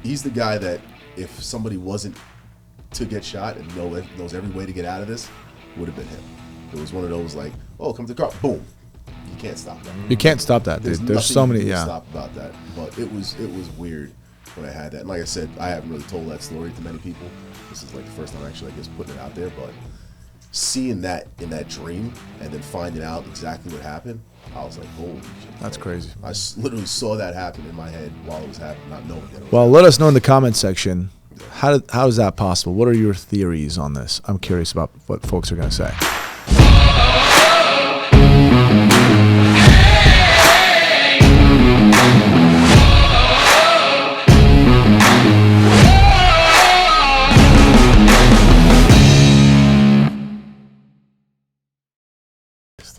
he's the guy that if somebody wasn't to get shot and knows every way to get out of this, would have been him. It was one of those like, oh, come to the car, boom. You can't stop that. You can't stop that, dude. There's so many, yeah. Stop about that, but it was weird when I had that. And like I said, I haven't really told that story to many people. This is like the first time actually, I guess, putting it out there. But seeing that in that dream and then finding out exactly what happened, I was like, holy shit. That's crazy. I literally saw that happen in my head while it was happening, not knowing that. Well, let us know in the comment section. How is that possible? What are your theories on this? I'm curious about what folks are going to say.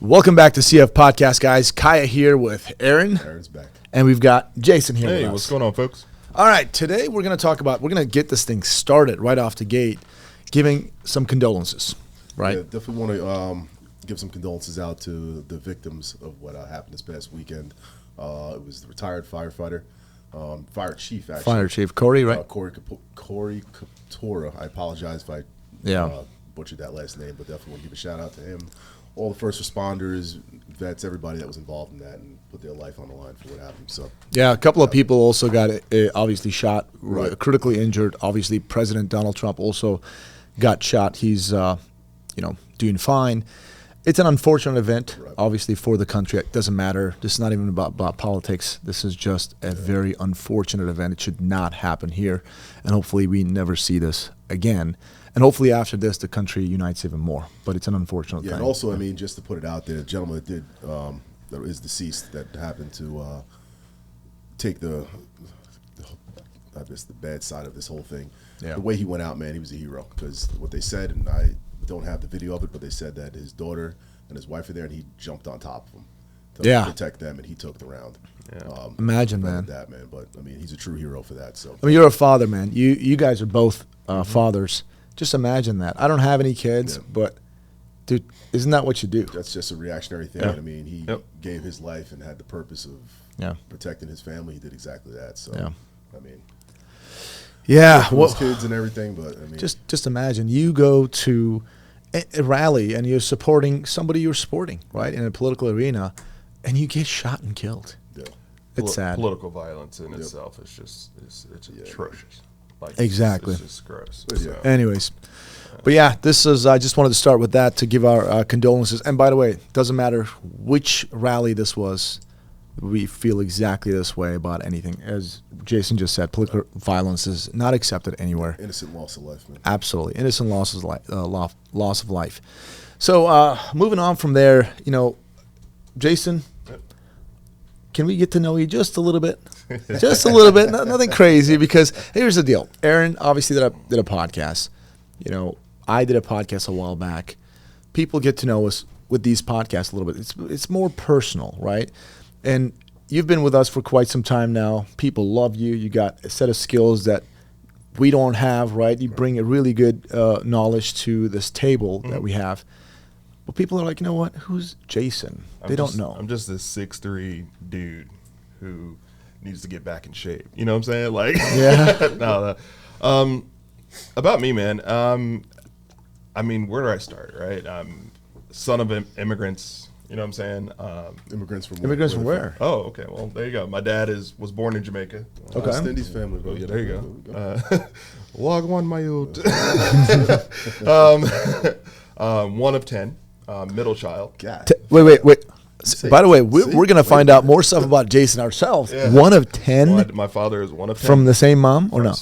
Welcome back to CF Podcast, guys. Kaya here with Aaron. Aaron's back. And we've got Jason here with us. Hey, what's going on, folks? All right, today we're going to get this thing started right off the gate, giving some condolences, right? Yeah, definitely want to give some condolences out to the victims of what happened this past weekend. It was the retired firefighter, fire chief, actually. Fire Chief Corey, right? Corey Katora. I apologize if I butchered that last name, but definitely want to give a shout out to him. All the first responders, vets, everybody that was involved in that and put their life on the line for what happened. So yeah, a couple of people also got obviously shot, right. Critically injured. Obviously, President Donald Trump also got shot. He's doing fine. It's an unfortunate event, right. Obviously, for the country. It doesn't matter. This is not even about politics. This is just a very unfortunate event. It should not happen here, and hopefully we never see this again. And hopefully after this, the country unites even more. But it's an unfortunate thing. And also, I mean, just to put it out there, the gentleman that is deceased that happened to take the bad side of this whole thing. Yeah. The way he went out, man, he was a hero. Because what they said, and I don't have the video of it, but they said that his daughter and his wife are there, and he jumped on top of them to protect them, and he took the round. Yeah. Imagine, man. That, man. But, I mean, he's a true hero for that. So. I mean, you're a father, man. You guys are both fathers. Just imagine that. I don't have any kids, but, dude, isn't that what you do? That's just a reactionary thing. Yeah. I mean, he gave his life and had the purpose of protecting his family. He did exactly that. So, I mean, his kids and everything. But I mean, just imagine you go to a rally and you're supporting somebody you're supporting, right, in a political arena, and you get shot and killed. Yeah. It's sad. Political violence in itself is just it's atrocious. Like, exactly. It's just gross. So. Anyways, but yeah, this is. I just wanted to start with that to give our condolences. And by the way, it doesn't matter which rally this was. We feel exactly this way about anything. As Jason just said, political violence is not accepted anywhere. Innocent loss of life, man. Absolutely, innocent loss of life. So moving on from there, Jason. Can we get to know you just a little bit? Just a little bit, nothing crazy, because here's the deal. Aaron obviously did a podcast. I did a podcast a while back. People get to know us with these podcasts a little bit. It's more personal, right? And you've been with us for quite some time now. People love you. You got a set of skills that we don't have, right? You bring a really good knowledge to this table that we have. But people are like, you know what? Who's Jason? They don't know. I'm just this 6'3" dude who needs to get back in shape. You know what I'm saying? Like, about me, man. I mean, where do I start, right? Son of immigrants. You know what I'm saying? Immigrants from where? Oh, okay. Well, there you go. My dad was born in Jamaica. Okay. West Indies family. Oh, yeah, there you go. Log one, my old. One of 10, middle child. Wait. By the way, we're going to find out more stuff about Jason ourselves. Yeah. One of 10? Well, my father is one of 10. From the same mom or no?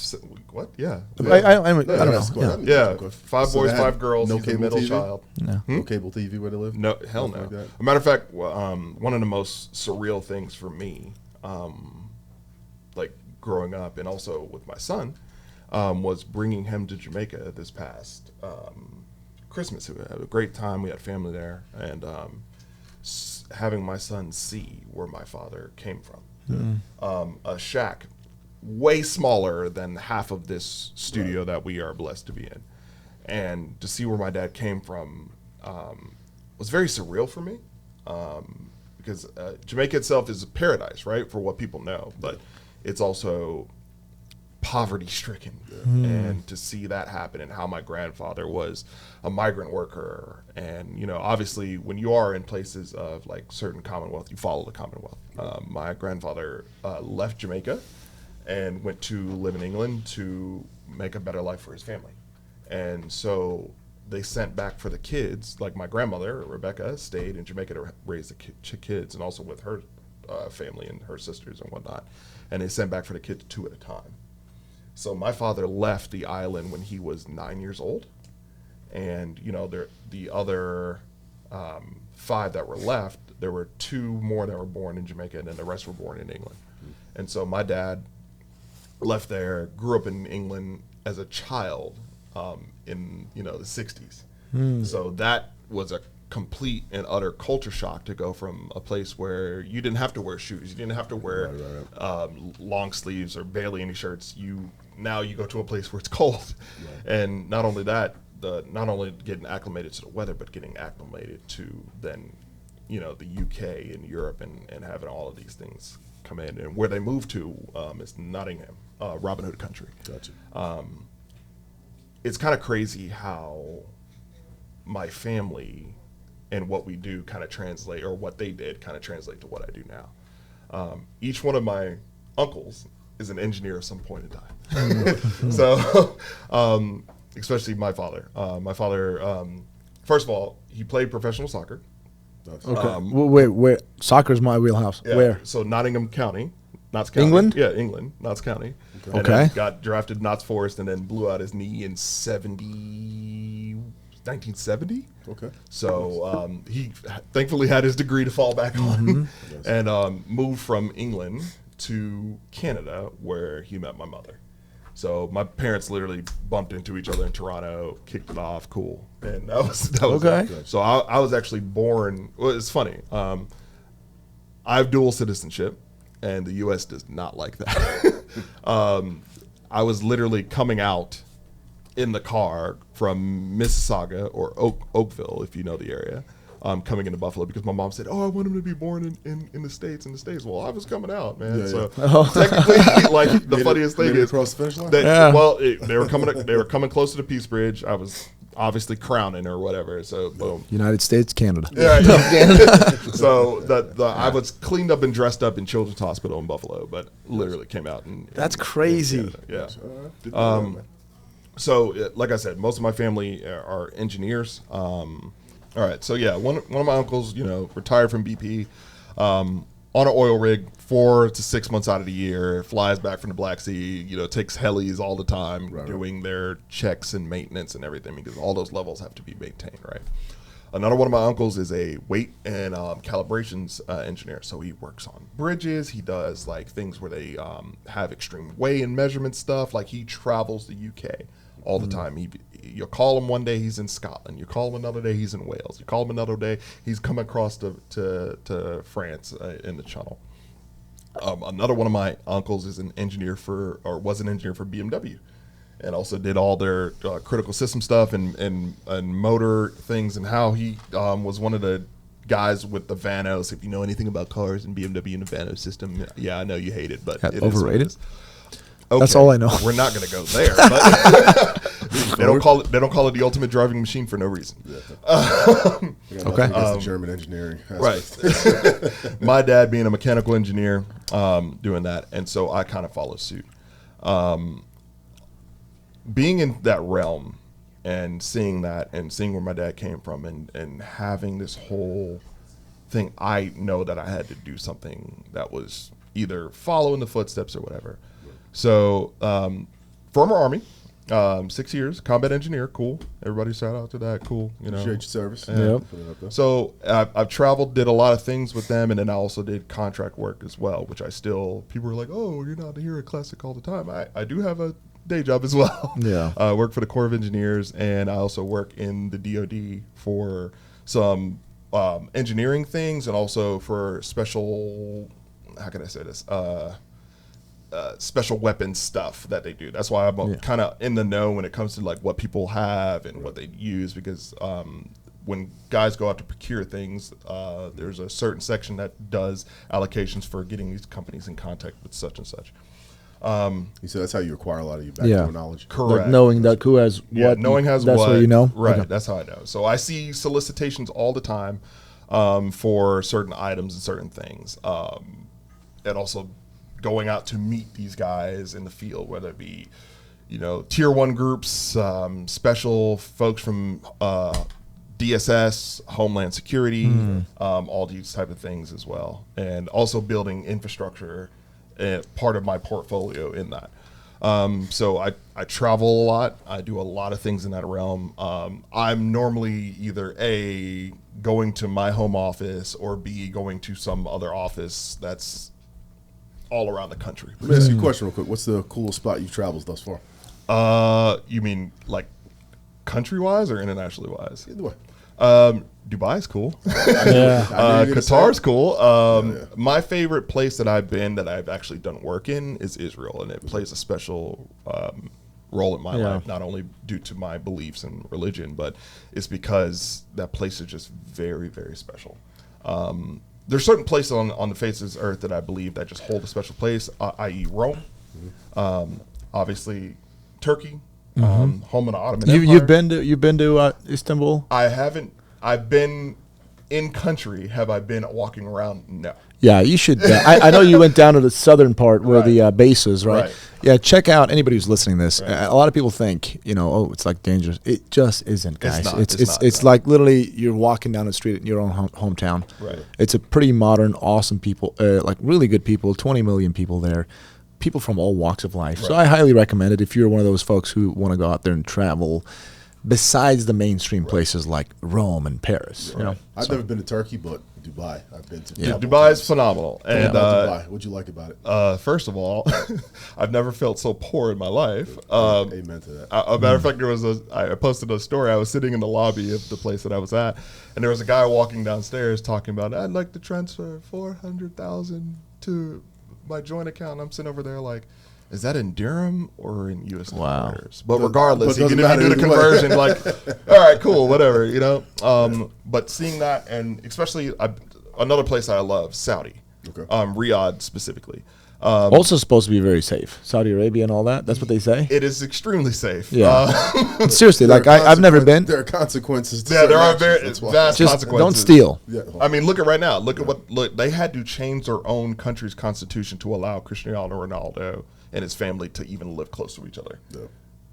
What? Yeah. I don't know. Yeah. 5 boys, 5 girls. No He's the cable middle TV? child. No cable TV where they live? No, hell no. Like a matter of fact, one of the most surreal things for me, like growing up and also with my son, was bringing him to Jamaica this past Christmas. We had a great time. We had family there. And having my son see where my father came from. A shack way smaller than half of this studio that we are blessed to be in. And to see where my dad came from was very surreal for me, because Jamaica itself is a paradise, right, for what people know, but it's also poverty stricken, and to see that happen, and how my grandfather was a migrant worker. And, you know, obviously when you are in places of like certain Commonwealth, you follow the Commonwealth. My grandfather left Jamaica and went to live in England to make a better life for his family. And so they sent back for the kids. Like my grandmother, Rebecca, stayed in Jamaica to raise the kids, and also with her family and her sisters and whatnot. And they sent back for the kids 2 at a time. So my father left the island when he was 9 years old. And, you know, the other 5 that were left, there were 2 more that were born in Jamaica, and then the rest were born in England. And so my dad left there, grew up in England as a child in, you know, the 60s. So that was a complete and utter culture shock to go from a place where you didn't have to wear shoes, you didn't have to wear long sleeves or barely any shirts. Now you go to a place where it's cold. And not only that, not only getting acclimated to the weather, but getting acclimated to then, you know, the UK and Europe, and having all of these things come in. And where they moved to is Nottingham, Robin Hood country. Gotcha. It's kind of crazy how my family and what we do kind of translate, or what they did kind of translate to what I do now. Each one of my uncles is an engineer at some point in time. So, especially my father. My father, first of all, he played professional soccer. Okay. Wait. Soccer's my wheelhouse. Yeah, Where? So Nottingham County. Notts County. England? Yeah, England. Notts County. Okay. And then got drafted to Notts Forest, and then blew out his knee in 1970. Okay. So he thankfully had his degree to fall back on, and moved from England to Canada, where he met my mother. So my parents literally bumped into each other in Toronto, kicked it off, cool, and that was Okay. it. So I was actually born. Well, it's funny. I have dual citizenship, and the U.S. does not like that. I was literally coming out in the car from Mississauga, or Oakville, if you know the area, coming into Buffalo, because my mom said, "Oh, I want him to be born in the States." Well, I was coming out, man. Technically, like the funniest thing is, across the finish line? They were coming close to the Peace Bridge. I was obviously crowning or whatever. So boom. United States, Canada. Yeah. So I was cleaned up and dressed up in Children's Hospital in Buffalo, but literally came out and That's crazy. Yeah. So, like I said, most of my family are engineers. All right, so yeah, one of my uncles, you know, retired from BP, on an oil rig 4 to 6 months out of the year, flies back from the Black Sea, you know, takes helis all the time, doing their checks and maintenance and everything, because all those levels have to be maintained, right? Another one of my uncles is a weight and calibrations engineer. So he works on bridges. He does like things where they have extreme weigh and measurement stuff. Like he travels the UK all the time. You'll call him one day, he's in Scotland. You call him another day, he's in Wales. You call him another day, he's coming across to France in the Channel. Another one of my uncles is an engineer was an engineer for BMW, and also did all their critical system stuff and motor things, and how he was one of the guys with the Vanos. If you know anything about cars and BMW and the Vanos system, yeah, I know you hate it, but it overrated. is. Okay, that's all I know. We're not going to go there. But they don't call it the ultimate driving machine for no reason. Okay. That's the German engineering. Right. My dad being a mechanical engineer, doing that, and so I kind of follow suit. Being in that realm and seeing that and seeing where my dad came from and having this whole thing, I know that I had to do something that was either follow in the footsteps or whatever. So, former Army, 6 years, combat engineer, cool. Everybody shout out to that, cool. You know, Appreciate your service. Yep. So I've traveled, did a lot of things with them, and then I also did contract work as well, which I still, people are like, oh, you're not here at Classic all the time. I do have a day job as well. Yeah. I work for the Corps of Engineers, and I also work in the DoD for some engineering things, and also for special, how can I say this? Special weapons stuff that they do. That's why I'm kind of in the know when it comes to like what people have and what they use, because when guys go out to procure things, there's a certain section that does allocations for getting these companies in contact with such and such. You said that's how you acquire a lot of your backdoor knowledge. Correct. Like knowing that who has what. Knowing has that's what. how you know. Right. Okay. That's how I know. So I see solicitations all the time for certain items and certain things. And also going out to meet these guys in the field, whether it be, tier 1 groups, special folks from DSS, Homeland Security, all these type of things as well. And also building infrastructure, part of my portfolio in that. So I travel a lot. I do a lot of things in that realm. I'm normally either A, going to my home office, or B, going to some other office that's all around the country. Let me ask you a question real quick. What's the coolest spot you've traveled thus far? You mean like country-wise or internationally-wise? Either way. Dubai's cool. Yeah. Qatar's cool. My favorite place that I've been that I've actually done work in is Israel, and it plays a special role in my life, not only due to my beliefs and religion, but it's because that place is just very, very special. There's certain places on the face of this earth that I believe that just hold a special place, i.e. Rome, obviously Turkey, home of the Ottoman Empire. You've been to Istanbul? I haven't. I've been in country. Have I been walking around? No. Yeah, you should. I know you went down to the southern part where the base is, right? Right. Yeah, check out anybody who's listening to this. Right. A lot of people think, it's like dangerous. It just isn't, guys. It's not. It's like literally you're walking down the street in your own hometown. Right. It's a pretty modern, awesome people, like really good people, 20 million people there. People from all walks of life. Right. So I highly recommend it if you're one of those folks who want to go out there and travel besides the mainstream places like Rome and Paris. Right. I've never been to Turkey, but Dubai I've been to. Yeah. Dubai is phenomenal. And Dubai, what'd you like about it? First of all, I've never felt so poor in my life. Amen to that. A matter of fact, I posted a story. I was sitting in the lobby of the place that I was at, and there was a guy walking downstairs talking about, I'd like to transfer $400,000 to my joint account. I'm sitting over there like, is that in dirham or in US dollars? But regardless, you can do the conversion. Like, all right, cool, whatever, But seeing that, and especially another place I love, Saudi, Riyadh specifically. Also supposed to be very safe. Saudi Arabia and all that. That's what they say. It is extremely safe. Yeah. Seriously, like I've never been. There are consequences. To there are actions, very vast just consequences. Don't steal. Yeah. I mean, look at right now. Look, they had to change their own country's constitution to allow Cristiano Ronaldo and his family to even live close to each other.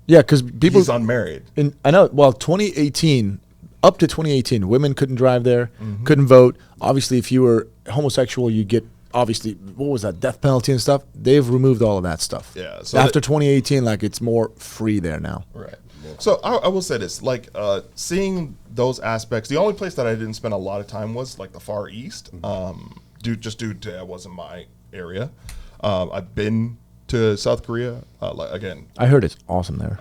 Yeah, because people. He's unmarried. I know. Well, 2018, up to 2018, women couldn't drive there, couldn't vote. Obviously, if you were homosexual, you get. Obviously, what was that, death penalty and stuff? They've removed all of that stuff. Yeah. So after 2018, like it's more free there now. Right. So I will say this, like seeing those aspects, the only place that I didn't spend a lot of time was like the Far East, due to that wasn't my area. I've been to South Korea, again. I heard it's awesome there.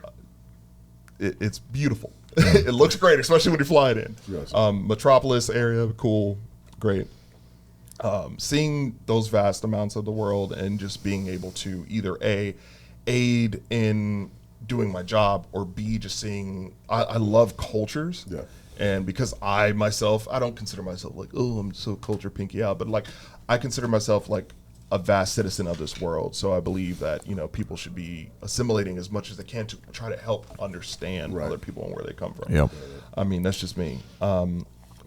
It's beautiful. It looks great, especially when you're flying in. Yes. Metropolis area, cool, great. Seeing those vast amounts of the world and just being able to either A, aid in doing my job, or B, just seeing, I love cultures. Yeah. And because I don't consider myself like, oh, I'm so culture pinky out, but like I consider myself like a vast citizen of this world. So I believe that, people should be assimilating as much as they can to try to help understand other people and where they come from. Yep. I mean, that's just me.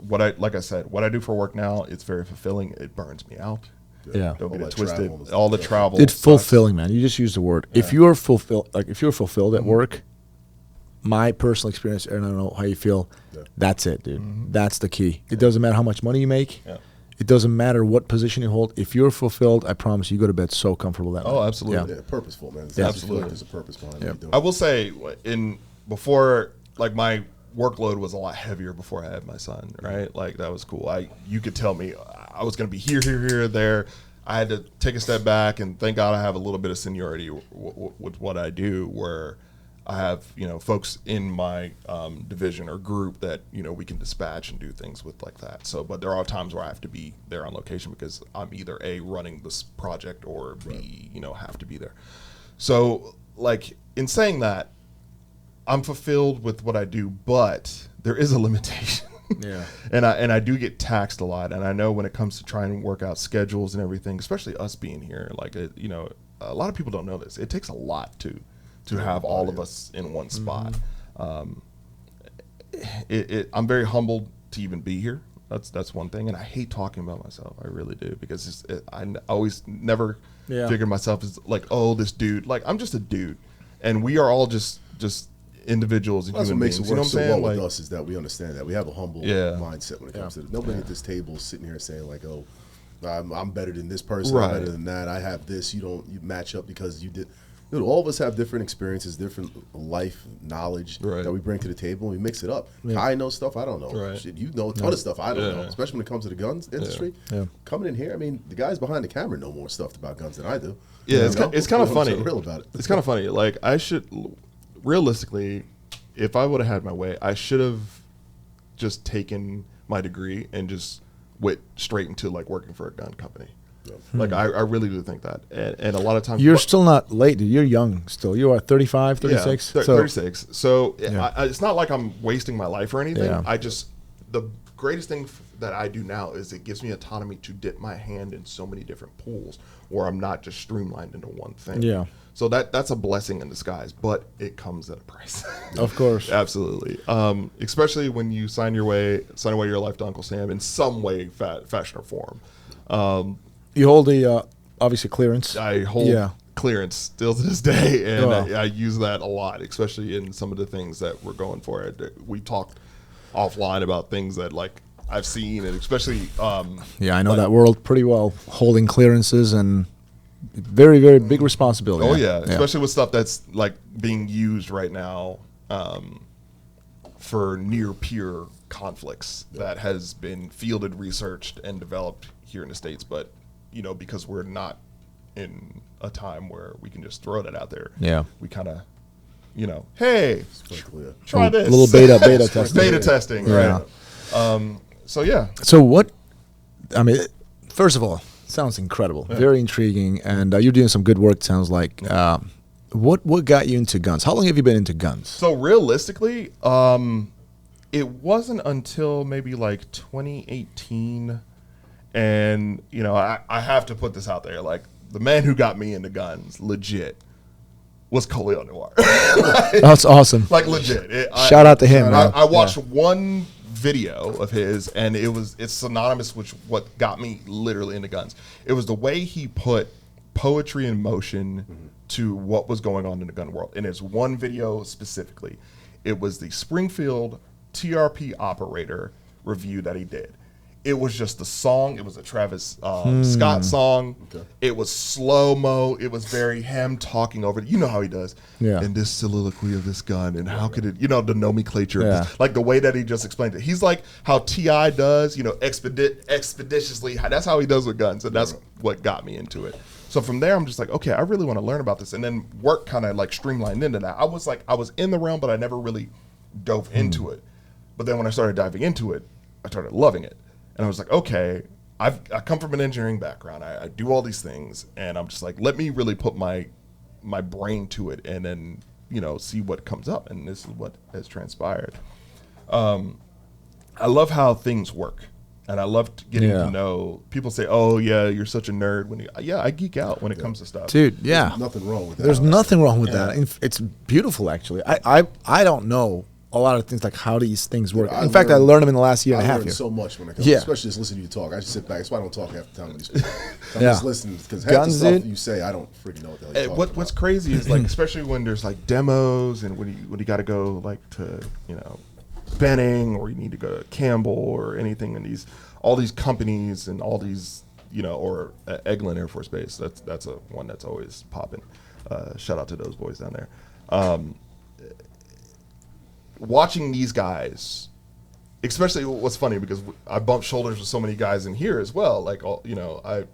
What I do for work now, it's very fulfilling. It burns me out. Yeah. Don't get All it that twisted. travel. All the travel. It's sucks. fulfilling, man. You just used the word. If you're fulfilled, at work, my personal experience, and I don't know how you feel, that's it, dude. That's the key. It doesn't matter how much money you make. Yeah. It doesn't matter what position you hold. If you're fulfilled, I promise you go to bed so comfortable that night. Oh, absolutely. Yeah, purposeful, man. Yeah, Absolutely. There's a purpose behind what you're doing. I will say, before, like my workload was a lot heavier before I had my son, right? Like that was cool. You could tell me I was going to be here, there. I had to take a step back, and thank God I have a little bit of seniority with what I do, where I have folks in my division or group that we can dispatch and do things with like that. So, but there are times where I have to be there on location because I'm either A, running this project, or B, have to be there. So, like in saying that, I'm fulfilled with what I do, but there is a limitation. Yeah. And I do get taxed a lot, and I know when it comes to trying to work out schedules and everything, especially us being here, like a lot of people don't know this. It takes a lot to have all of us in one spot. I'm very humbled to even be here. That's one thing, and I hate talking about myself. I really do, because I always never figured myself as like, oh, this dude. Like, I'm just a dude, and we are all just individuals and That's human what makes beings. it work You know what I'm so saying? well with Like, us is that we understand that we have a humble mindset when it comes to it. Nobody at this table is sitting here saying like, oh, I'm better than this person, I'm better than that. I have this. You match up because you did. Dude, all of us have different experiences, different life knowledge that we bring to the table, and we mix it up. I know stuff I don't know. Right. Shit, you know a ton of stuff I don't know, especially when it comes to the guns industry. Coming in here, I mean, the guys behind the camera know more stuff about guns than I do. Yeah, it's kind of funny. I'm so real about it. It's kind of funny. Like, I should, realistically, if I would have had my way, I should have just taken my degree and just went straight into like working for a gun company. Like, I really do think that. And a lot of times... You're still not late, dude. You're young still. You are 35, 36? Yeah, 36. So it's not like I'm wasting my life or anything. Yeah. The greatest thing that I do now is it gives me autonomy to dip my hand in so many different pools where I'm not just streamlined into one thing. Yeah. So that's a blessing in disguise, but it comes at a price. Of course. Absolutely. Especially when you sign away your life to Uncle Sam in some way, fashion or form. You hold the, obviously, clearance. I hold clearance still to this day, and I use that a lot, especially in some of the things that we're going for. We talked offline about things that, like, I've seen, and especially... I know that world pretty well, holding clearances and very, very big responsibility. Oh, yeah, especially with stuff that's, like, being used right now for near-peer conflicts that has been fielded, researched, and developed here in the States, but... You know, because we're not in a time where we can just throw that out there. Yeah. We kind of, hey, try this. A little beta testing. Beta testing, right. So, yeah. So what, I mean, first of all, sounds incredible. Very intriguing. And you're doing some good work, sounds like. What got you into guns? How long have you been into guns? So, realistically, it wasn't until maybe like 2018. And, I have to put this out there. Like, the man who got me into guns, legit, was Khalil Noir. That's awesome. Like, legit. Shout out to him. I watched one video of his, and it's synonymous with what got me literally into guns. It was the way he put poetry in motion to what was going on in the gun world. In his one video specifically, it was the Springfield TRP operator review that he did. It was just the song. It was a Travis Scott song. Okay. It was slow-mo. It was very him talking over it. You know how he does. Yeah. And this soliloquy of this gun, and how could it, the nomenclature of this. Like the way that he just explained it. He's like how T.I. does, expeditiously. That's how he does with guns, and that's what got me into it. So from there, I'm just like, okay, I really want to learn about this. And then work kind of like streamlined into that. I was in the realm, but I never really dove into it. But then when I started diving into it, I started loving it. And I was like, okay, I come from an engineering background. I do all these things, and I'm just like, let me really put my brain to it, and then see what comes up. And this is what has transpired. I love how things work, and I love getting to know. People say, "Oh yeah, you're such a nerd." I geek out when it comes to stuff, dude. Yeah, there's nothing wrong with that. There's nothing wrong with that. It's beautiful, actually. I don't know a lot of things like how these things work. In fact, I learned them in the last year and a half. I learned so much when it comes, especially just listening to you talk. I just sit back. That's why I don't talk half the time when you speak. I'm just listening because half the stuff you say, I don't freaking know what the hell you're talking about. What's crazy is like, especially when there's like demos and when you got to go like to Benning, or you need to go to Campbell or anything in all these companies and all these or Eglin Air Force Base. That's a one that's always popping. Shout out to those boys down there. Watching these guys, especially what's funny because I bumped shoulders with so many guys in here as well. Like a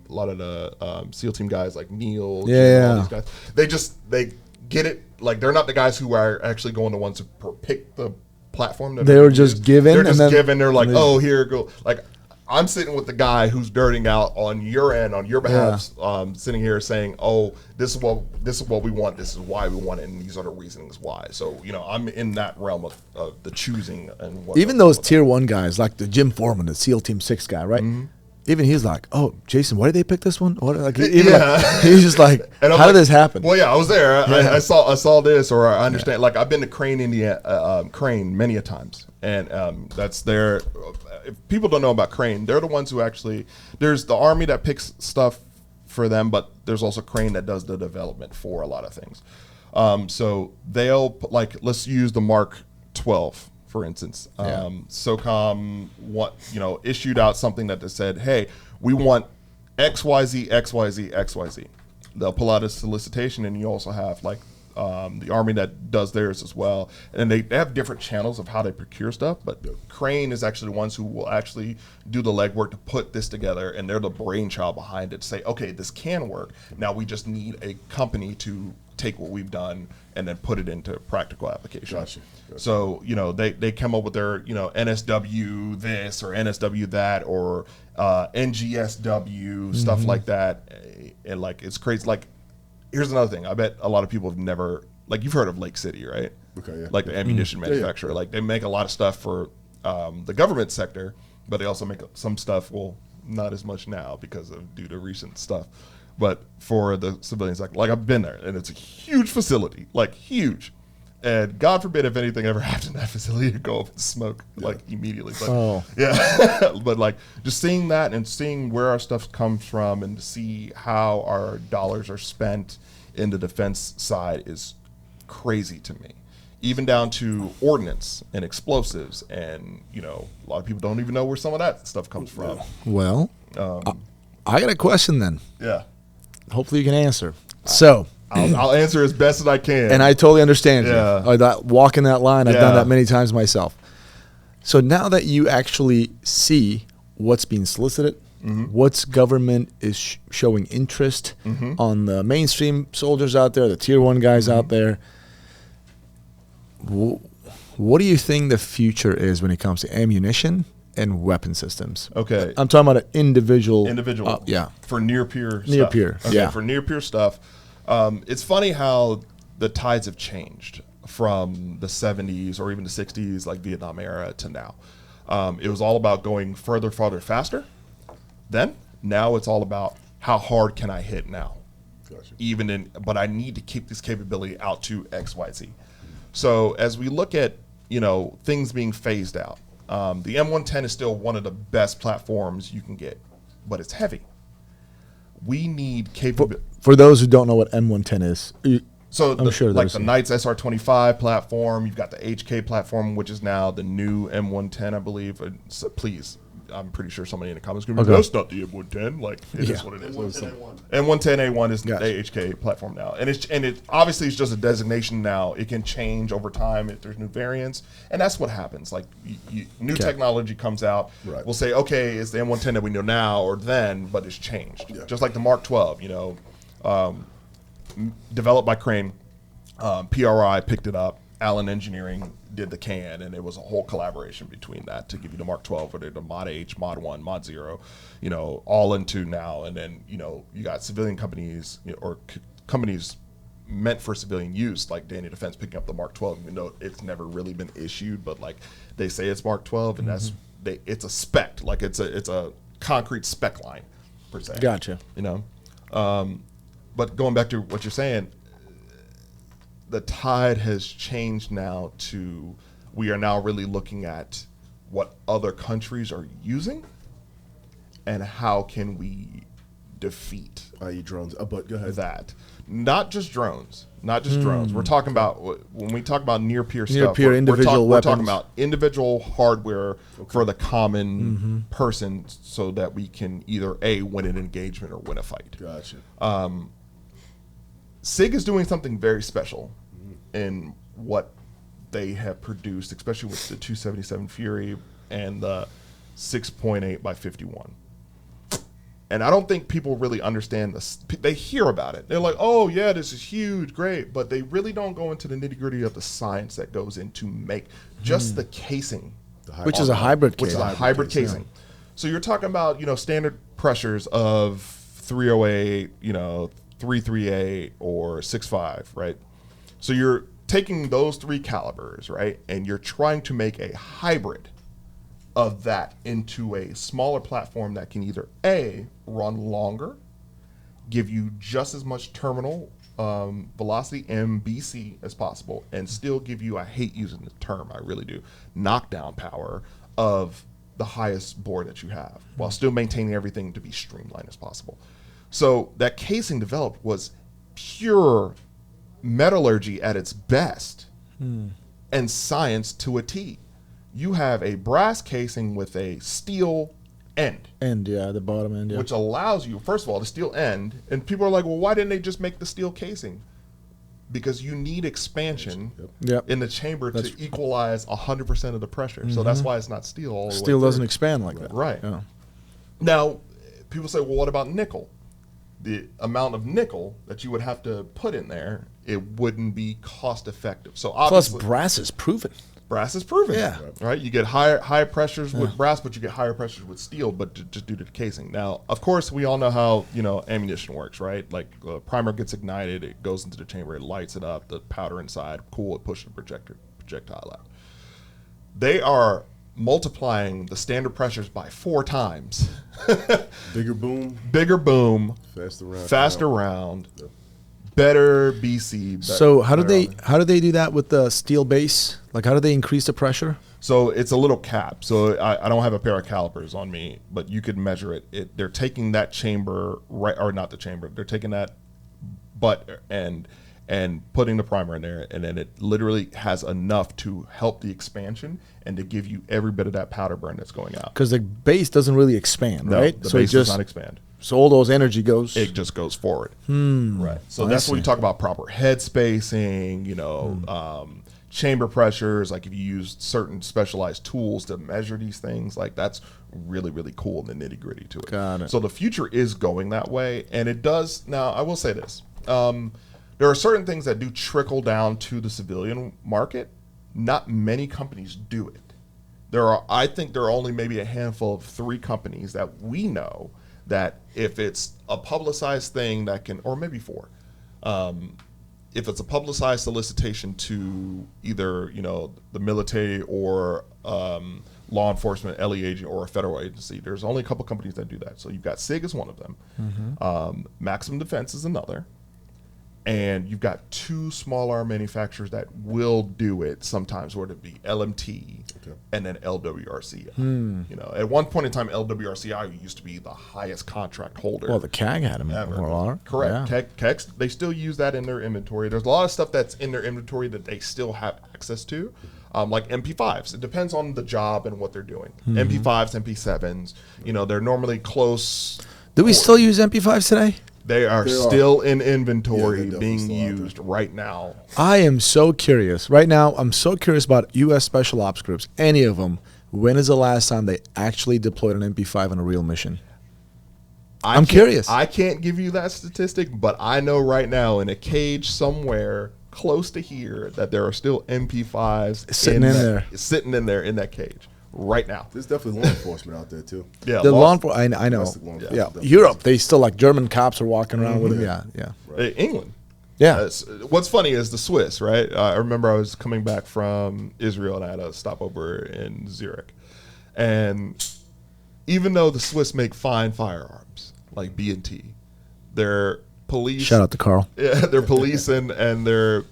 lot of the SEAL team guys like Neil, all these guys. They get it. Like they're not the guys who are actually going the ones to pick the platform. They were just given. They're just given. They're like, oh, here go. Like I'm sitting with the guy who's dirting out on your end, on your behalf, sitting here saying, "Oh, this is what we want. This is why we want it, and these are the reasonings why." So I'm in that realm of the choosing and what. Even those tier 1 guys, like the Jim Foreman, the SEAL Team 6 guy, right? Mm-hmm. even he's like, "Oh, Jason, why did they pick this one?" What, like, even like, he's just like, "How did this happen?" Well, yeah, I was there. I saw this, or I understand. Like, I've been to Crane, Indiana, Crane many a times, and that's their. If people don't know about Crane, they're the ones who actually. There's the Army that picks stuff for them, but there's also Crane that does the development for a lot of things. So they'll like, let's use the Mark 12. For instance, SOCOM issued out something that they said, hey, we want XYZ, XYZ, XYZ. They'll pull out a solicitation, and you also have like the Army that does theirs as well. And they have different channels of how they procure stuff, but Crane is actually the ones who will actually do the legwork to put this together, and they're the brainchild behind it to say, okay, this can work. Now we just need a company to take what we've done and then put it into practical application. Gotcha. So, they come up with their, NSW this or NSW that or NGSW, stuff like that. And like, it's crazy. Like, here's another thing. I bet a lot of people have never, like, you've heard of Lake City, right? Okay, yeah. Like the ammunition manufacturer. Like, they make a lot of stuff for the government sector, but they also make some stuff, well, not as much now due to recent stuff. But for the civilians, like I've been there, and it's a huge facility, like huge. And God forbid if anything ever happened in that facility, to go up and smoke like immediately. But but like just seeing that and seeing where our stuff comes from and to see how our dollars are spent in the defense side is crazy to me. Even down to ordnance and explosives, and a lot of people don't even know where some of that stuff comes from. Well, I got a question then. Yeah. Hopefully you can answer. So I'll answer as best as I can. And I totally understand Yeah. you. Walking that line, I've Yeah. done that many times myself. So now that you actually see what's being solicited, what's government is showing interest on the mainstream soldiers out there, the tier 1 guys out there, what do you think the future is when it comes to ammunition and weapon systems? Okay. I'm talking about an individual. Yeah. For near peer stuff. Near peer, Okay, yeah. For near peer stuff. It's funny how the tides have changed from the 70s or even the 60s, like Vietnam era, to now. It was all about going further, farther, faster. Now it's all about how hard can I hit now? Gotcha. But I need to keep this capability out to XYZ. So as we look at, things being phased out, the M110 is still one of the best platforms you can get, but it's heavy. We need capability. For those who don't know what M110 is, So I'm sure like the Knights SR25 platform, you've got the HK platform, which is now the new M110, I believe. So please, I'm pretty sure somebody in the comments gonna be that's not the M110. Like it is what it is. M110A1 is the HK platform now, and it obviously is just a designation now. It can change over time if there's new variants, and that's what happens. Like new technology comes out, we'll say, okay, it's the M110 that we know now or then, but it's changed. Yeah. Just like the Mark 12, developed by Crane, PRI picked it up, Allen Engineering did the can, and it was a whole collaboration between that to give you the Mark 12, or the Mod H, Mod 1, Mod 0, all into now. And then, you got civilian companies or companies meant for civilian use, like Daniel Defense picking up the Mark 12, even though it's never really been issued, but like they say it's Mark 12, and it's a spec, like it's a concrete spec line per se. Gotcha. But going back to what you're saying, the tide has changed now to we are now really looking at what other countries are using and how can we defeat drones. But go ahead. That. Not just drones. We're talking about, when we talk about near-peer stuff, individual we're weapons. talking about individual hardware for the common person so that we can either A, win an engagement or win a fight. Gotcha. SIG is doing something very special in what they have produced, especially with the 277 Fury and the 6.8 by 51. And I don't think people really understand this. They hear about it. They're like, oh, yeah, this is huge, great. But they really don't go into the nitty-gritty of the science that goes into make just the casing. Which is a hybrid casing. Which is a hybrid casing. Yeah. So you're talking about, standard pressures of 308, 338 or 6.5, right? So you're taking those three calibers, right? And you're trying to make a hybrid of that into a smaller platform that can either A, run longer, give you just as much terminal velocity, MBC, as possible, and still give you, I hate using the term, I really do, knockdown power of the highest bore that you have, while still maintaining everything to be streamlined as possible. So that casing developed was pure metallurgy at its best and science to a T. You have a brass casing with a steel end. The bottom end, Which allows you, first of all, the steel end, and people are like, well, why didn't they just make the steel casing? Because you need expansion in the chamber to equalize 100% of the pressure. So that's why it's not steel all the way Steel doesn't through. expand like that. Right. Yeah. Now, people say, well, what about nickel? The amount of nickel that you would have to put in there, it wouldn't be cost effective. So Plus, obviously, brass is proven. brass is proven. Yeah. Right. You get higher pressures with brass, but you get higher pressures with steel, but just due to the casing. Now, of course, we all know how ammunition works, right? Like primer gets ignited, it goes into the chamber, it lights it up, the powder inside, cool, it pushes the projectile out. They are multiplying the standard pressures by 4 times. Bigger boom, faster round, better BC. So how do they do that with the steel base? Like, how do they increase the pressure? So it's a little cap. So I don't have a pair of calipers on me, but you could measure it. They're taking that chamber, or not the chamber. They're taking that butt and putting the primer in there, and then it literally has enough to help the expansion and to give you every bit of that powder burn that's going out. Because the base doesn't really expand, right? The So base does not expand. So all those energy goes. It just goes forward. Right. So that's when we talk about proper head spacing, chamber pressures. Like if you use certain specialized tools to measure these things, like that's really, really cool in the nitty gritty to it. Got it. So the future is going that way. And it does. Now, I will say this. There are certain things that do trickle down to the civilian market. Not many companies do it. I think there are only maybe a handful of 3 companies that we know that if it's a publicized thing that can, or maybe 4, if it's a publicized solicitation to either, the military or law enforcement, LE agent, or a federal agency, there's only a couple companies that do that. So you've got SIG is one of them. Maximum Defense is another. And you've got 2 small arm manufacturers that will do it sometimes, where it be LMT and then LWRCI. At one point in time, LWRCI used to be the highest contract holder. Well, the CAG had them ever. Correct. Yeah. CAGs, they still use that in their inventory. There's a lot of stuff that's in their inventory that they still have access to, like MP5s. It depends on the job and what they're doing. MP5s, MP7s, they're normally close. Do we still use MP5s today? They are still in inventory being used right now. I am so curious. Right now, I'm so curious about U.S. Special Ops groups, any of them. When is the last time they actually deployed an MP5 on a real mission? I'm curious. I can't give you that statistic, but I know right now in a cage somewhere close to here that there are still MP5s sitting in there in that cage. Right now, there's definitely law enforcement out there too. Yeah, the law enforcement. I know. Yeah, Europe. They still German cops are walking around with them. Yeah. Right. England. Yeah. What's funny is the Swiss. Right. I remember I was coming back from Israel and I had a stopover in Zurich, and even though the Swiss make fine firearms like B&T, their police. Shout out to Carl. Yeah, their police and their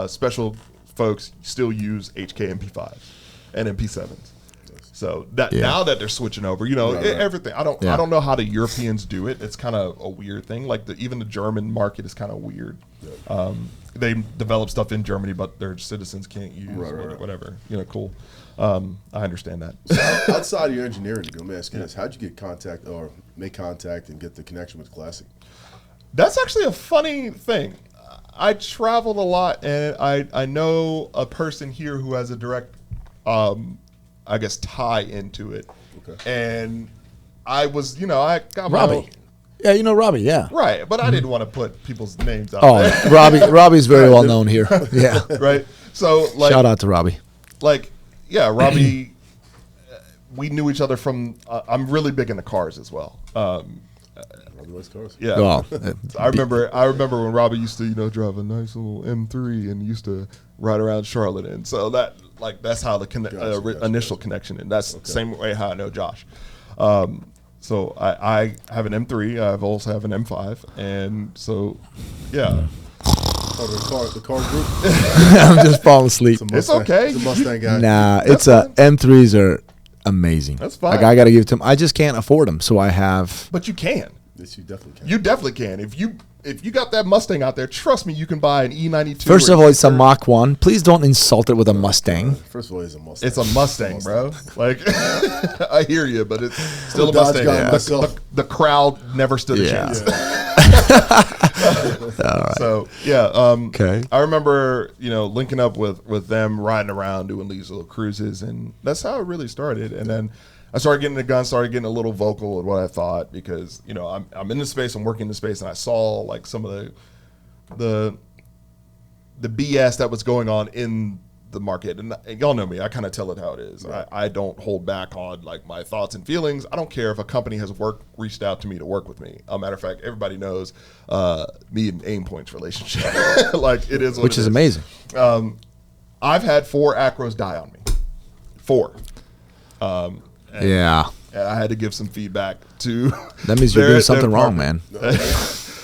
special folks still use HK MP5s. And MP7s. So now that they're switching over, everything. I don't know how the Europeans do it. It's kind of a weird thing. Like even the German market is kind of weird. They develop stuff in Germany, but their citizens can't use whatever. Cool. I understand that. So outside of your engineering, let me ask you this: how'd you get contact or make contact and get the connection with Classic? That's actually a funny thing. I traveled a lot, and I know a person here who has a direct tie into it. Okay. And I was, I got my Robbie. Yeah, you know Robbie, yeah. Right, but I didn't want to put people's names out there. Robbie's very well known here. Yeah. Right. So shout out to Robbie. Robbie, we knew each other from, I'm really big into cars as well. Robbie likes cars. Yeah. Well, I remember when Robbie used to, drive a nice little M3 and used to ride around Charlotte, and so that's how the initial connection, and that's the same way how I know Josh. So I have an M3. I also have an M5, and so yeah. The car group. I'm just falling asleep. It's okay. It's a Mustang guy. Nah, M3s are amazing. That's fine. Like, I got to give it to them. I just can't afford them, so I have. But you can. Yes, you definitely can. You definitely can. If you got that Mustang out there, trust me, you can buy an E92. First of all, it's a Mach 1. Please don't insult it with a Mustang. First of all, it's a Mustang. It's a Mustang, bro. Like, I hear you, but it's still a Dodge Mustang. guy Yeah. myself. The crowd never stood a chance. So yeah, Okay. I remember linking up with them, riding around, doing these little cruises, and that's how it really started. And then I started getting the gun, started getting a little vocal with what I thought, because I'm in the space, I'm working in the space, and I saw like some of the BS that was going on in the market, and y'all know me, I kind of tell it how it is. Right. I don't hold back on like my thoughts and feelings. I don't care if a company has reached out to me to work with me. A matter of fact, everybody knows me and Aimpoint's relationship. Like, it is what Which it is amazing. I've had 4 Acros die on me. 4. Yeah. And I had to give some feedback to. That means you're doing something wrong, man.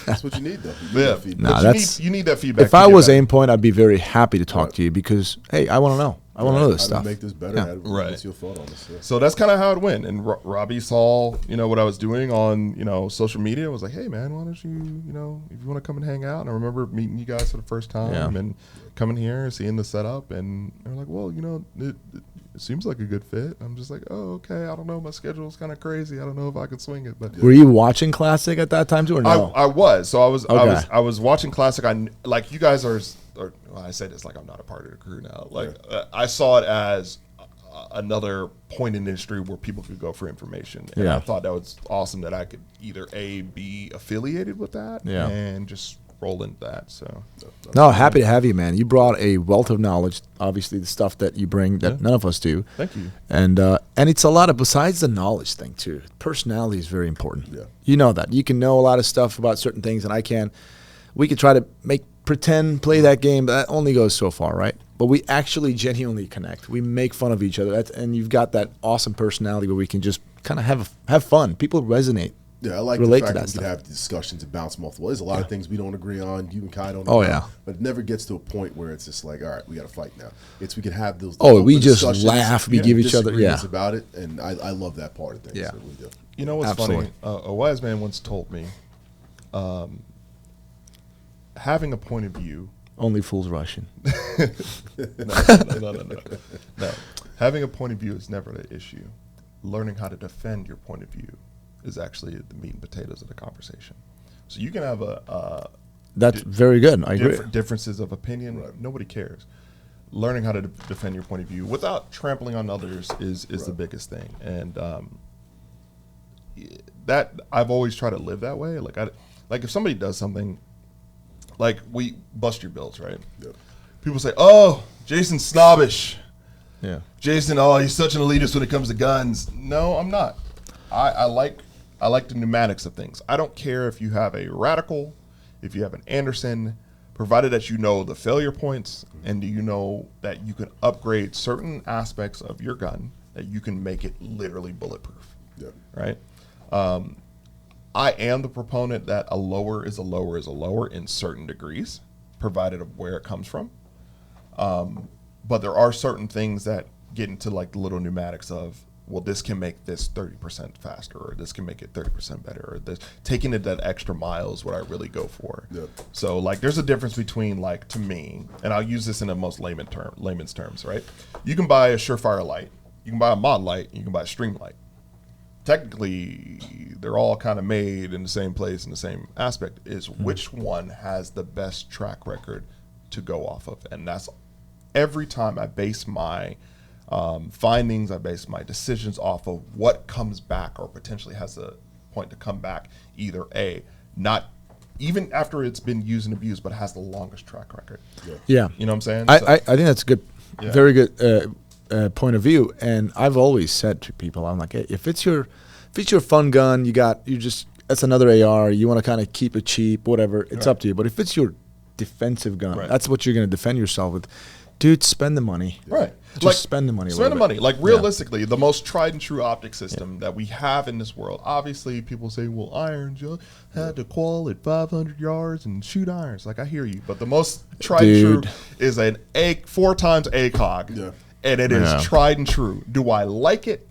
That's what you need, though. You need that feedback. But you need that feedback. If I was Aimpoint, I'd be very happy to talk to you, because, hey, I want to know. I want to know this How stuff. to make this better. Yeah. What's your thought on this? Yeah. So that's kind of how it went. And Robbie saw, what I was doing on, social media. Was like, hey man, why don't you, if you want to come and hang out. And I remember meeting you guys for the first time and coming here, seeing the setup, and they're like, well, it seems like a good fit. I'm just like, oh, okay. I don't know. My schedule's kind of crazy. I don't know if I could swing it. But Were you watching Classic at that time too, or no? I was. So Okay. I was watching Classic. Like, you guys are. Well, I say this like I'm not a part of the crew now. Like, I saw it as another point in the industry where people could go for information, and I thought that was awesome that I could either be affiliated with that, and just roll into that. So No, happy to have you, man. You brought a wealth of knowledge. Obviously, the stuff that you bring that none of us do. Thank you. And it's a lot of, besides the knowledge thing too, personality is very important. Yeah. You know that. You can know a lot of stuff about certain things, and I can. We could try to pretend, play that game, but that only goes so far, right? But we actually genuinely connect. We make fun of each other. And you've got that awesome personality where we can just kind of have fun. People resonate. Yeah, I like relate the fact to that that we can have discussions and bounce multiple. There's a lot of things we don't agree on. You and Kai don't agree on, but it never gets to a point where it's just like, all right, we got to fight now. We can have those. We just discussions, laugh. We give each other, disagreements about it, and I love that part of things. Yeah. I really do. You know what's Absolutely. funny? A wise man once told me, having a point of view. Only fools rushing. No. Having a point of view is never the issue. Learning how to defend your point of view is actually the meat and potatoes of the conversation. So you can have That's very good. I agree. differences of opinion. Right. Nobody cares. Learning how to defend your point of view without trampling on others is the biggest thing. And that I've always tried to live that way. Like if somebody does something, like we bust your bills, right? Yep. People say, "Oh, Jason's snobbish." Yeah. Jason, he's such an elitist when it comes to guns. No, I'm not. I like the pneumatics of things. I don't care if you have a Radical, if you have an Anderson, provided that you know the failure points and you know that you can upgrade certain aspects of your gun, that you can make it literally bulletproof. Yeah. Right? I am the proponent that a lower is a lower is a lower in certain degrees, provided of where it comes from. But there are certain things that get into like the little pneumatics of, well, this can make this 30% faster, or this can make it 30% better, or this taking it that extra mile is what I really go for. Yep. So like there's a difference between, like, to me, and I'll use this in the most layman's terms, right? You can buy a Surefire light, you can buy a mod light, you can buy a stream light. Technically, they're all kind of made in the same place in the same aspect, is which one has the best track record to go off of. And that's every time I base my findings, I base my decisions off of what comes back or potentially has a point to come back, either not even after it's been used and abused, but has the longest track record. Yeah. You know what I'm saying? I think that's a good, very good point of view. And I've always said to people, I'm like, hey, if it's your fun gun, that's another AR. You want to kind of keep it cheap, whatever. It's up to you. But if it's your defensive gun, that's what you're going to defend yourself with. Dude, spend the money. Right. Just spend the money. Spend the money. Like realistically, the most tried and true optic system that we have in this world. Obviously, people say, "Well, irons, you had to qual at 500 yards and shoot irons." Like I hear you, but the most tried and true is an 4 times ACOG, and it is tried and true. Do I like it?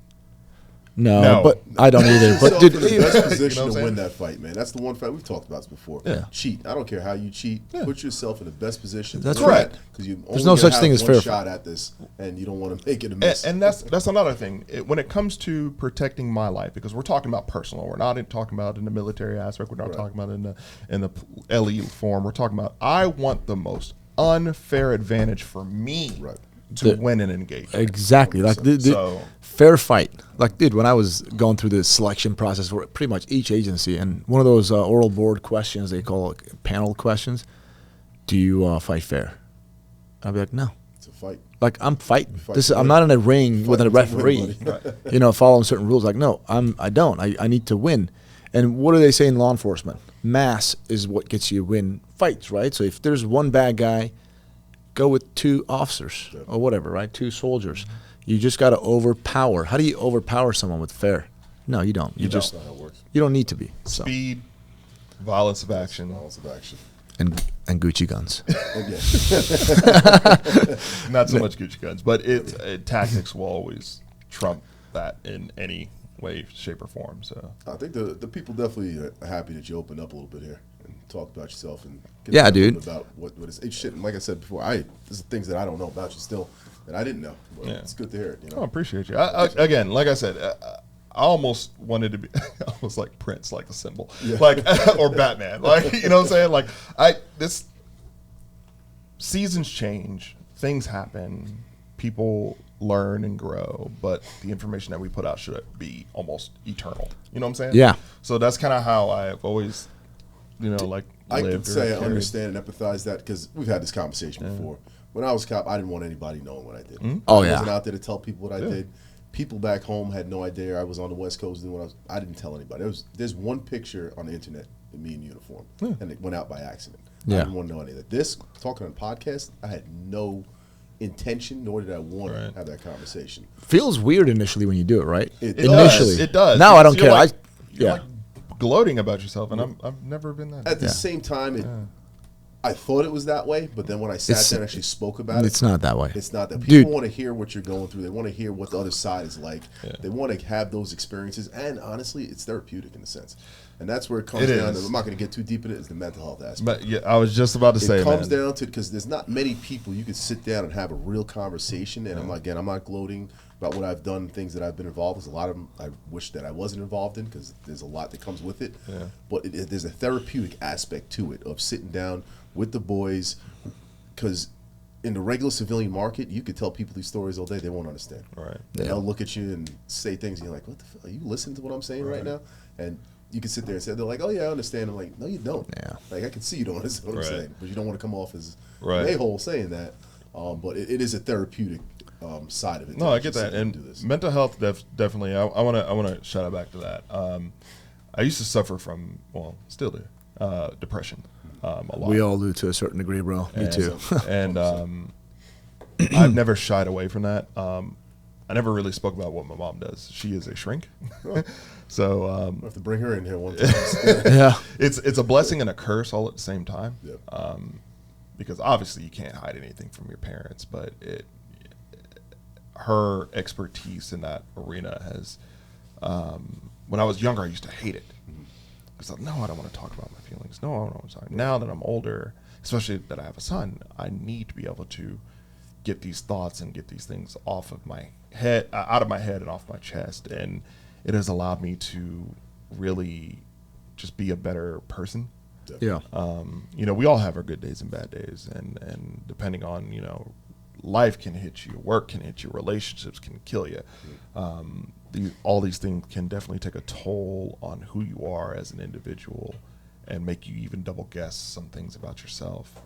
No, but I don't either. But dude, the best position to win that fight, man. That's the one fight we've talked about this before. Yeah. Cheat. I don't care how you cheat. Put yourself in the best position. That's right. Because you there's no such thing as fair shot at this, and you don't want to make it a miss. And that's another thing. When it comes to protecting my life, because we're talking about personal, we're not talking about in the military aspect. We're not talking about in the LE form. We're talking about I want the most unfair advantage for me. To win an engagement. Exactly. Like the fair fight. Like, dude, when I was going through the selection process for pretty much each agency, and one of those oral board questions, they call it panel questions, do you fight fair? I'd be like, no. It's a fight. Like, I'm fighting. I'm not in a ring with a referee, following certain rules. Like, no, I don't. I need to win. And what do they say in law enforcement? Mass is what gets you win fights, right? So if there's one bad guy, go with 2 officers or whatever, right? 2 soldiers. You just got to overpower. How do you overpower someone with fair? No, you don't. You just That's not how it works. You don't need to be. So. Speed, violence of action, and Gucci guns. Not so much Gucci guns, but tactics will always trump that in any way, shape, or form. So I think the people definitely are happy that you opened up a little bit here and talk about yourself and dude, about what is shit. And like I said before, there's things that I don't know about you still that I didn't know. But it's good to hear it. I appreciate you. Again, like I said, I almost wanted to be almost like Prince, like the symbol, like or Batman, like you know what I'm saying. Like this seasons change, things happen, people learn and grow, but the information that we put out should be almost eternal. You know what I'm saying? Yeah. So that's kind of how I've always, like I lived. can say I understand and empathize that because we've had this conversation before. When I was a cop, I didn't want anybody knowing what I did. I wasn't out there to tell people what I did. People back home had no idea I was on the West Coast doing what I didn't tell anybody. There's one picture on the internet of me in uniform, and it went out by accident. I didn't want to know any of that. This, talking on a podcast, I had no intention, nor did I want to have that conversation. Feels weird initially when you do it, right? It does. Now I don't care. You're like gloating about yourself, and I've never been that. At the same time, I thought it was that way, but then when I sat there and actually spoke about it, it's not that way. It's not that. People want to hear what you're going through. They want to hear what the other side is like. They want to have those experiences, and honestly, it's therapeutic in a sense. And that's where it comes down to. I'm not going to get too deep in it. It's the mental health aspect. But I was just about to say, it comes down to, because there's not many people you can sit down and have a real conversation. And I'm not gloating about what I've done, things that I've been involved with. There's a lot of them I wish that I wasn't involved in because there's a lot that comes with it. But there's a therapeutic aspect to it of sitting down with the boys, because in the regular civilian market, you could tell people these stories all day, they won't understand. Right. They'll look at you and say things, and you're like, what the fuck? Are you listening to what I'm saying right now? And you can sit there and say, they're like, oh yeah, I understand. I'm like, no, you don't. Yeah. Like, I can see you don't understand what I'm saying, but you don't want to come off as an a-hole saying that. But it is a therapeutic side of it. No, I get that. And mental health, definitely, I want to shout out back to that. I used to suffer from, still do, depression. A lot. We all do to a certain degree, bro. Me too. And I've never shied away from that. I never really spoke about what my mom does. She is a shrink. So I have to bring her in here one time. It's a blessing and a curse all at the same time. Because obviously you can't hide anything from your parents, but her expertise in that arena has. When I was younger, I used to hate it. Because no, I don't want to talk about my feelings. No, I don't want to talk. Now that I'm older, especially that I have a son, I need to be able to get these thoughts and get these things off of my head, out of my head and off my chest. And it has allowed me to really just be a better person. Yeah. We all have our good days and bad days, and depending on, life can hit you, work can hit you, relationships can kill you. All these things can definitely take a toll on who you are as an individual and make you even double guess some things about yourself.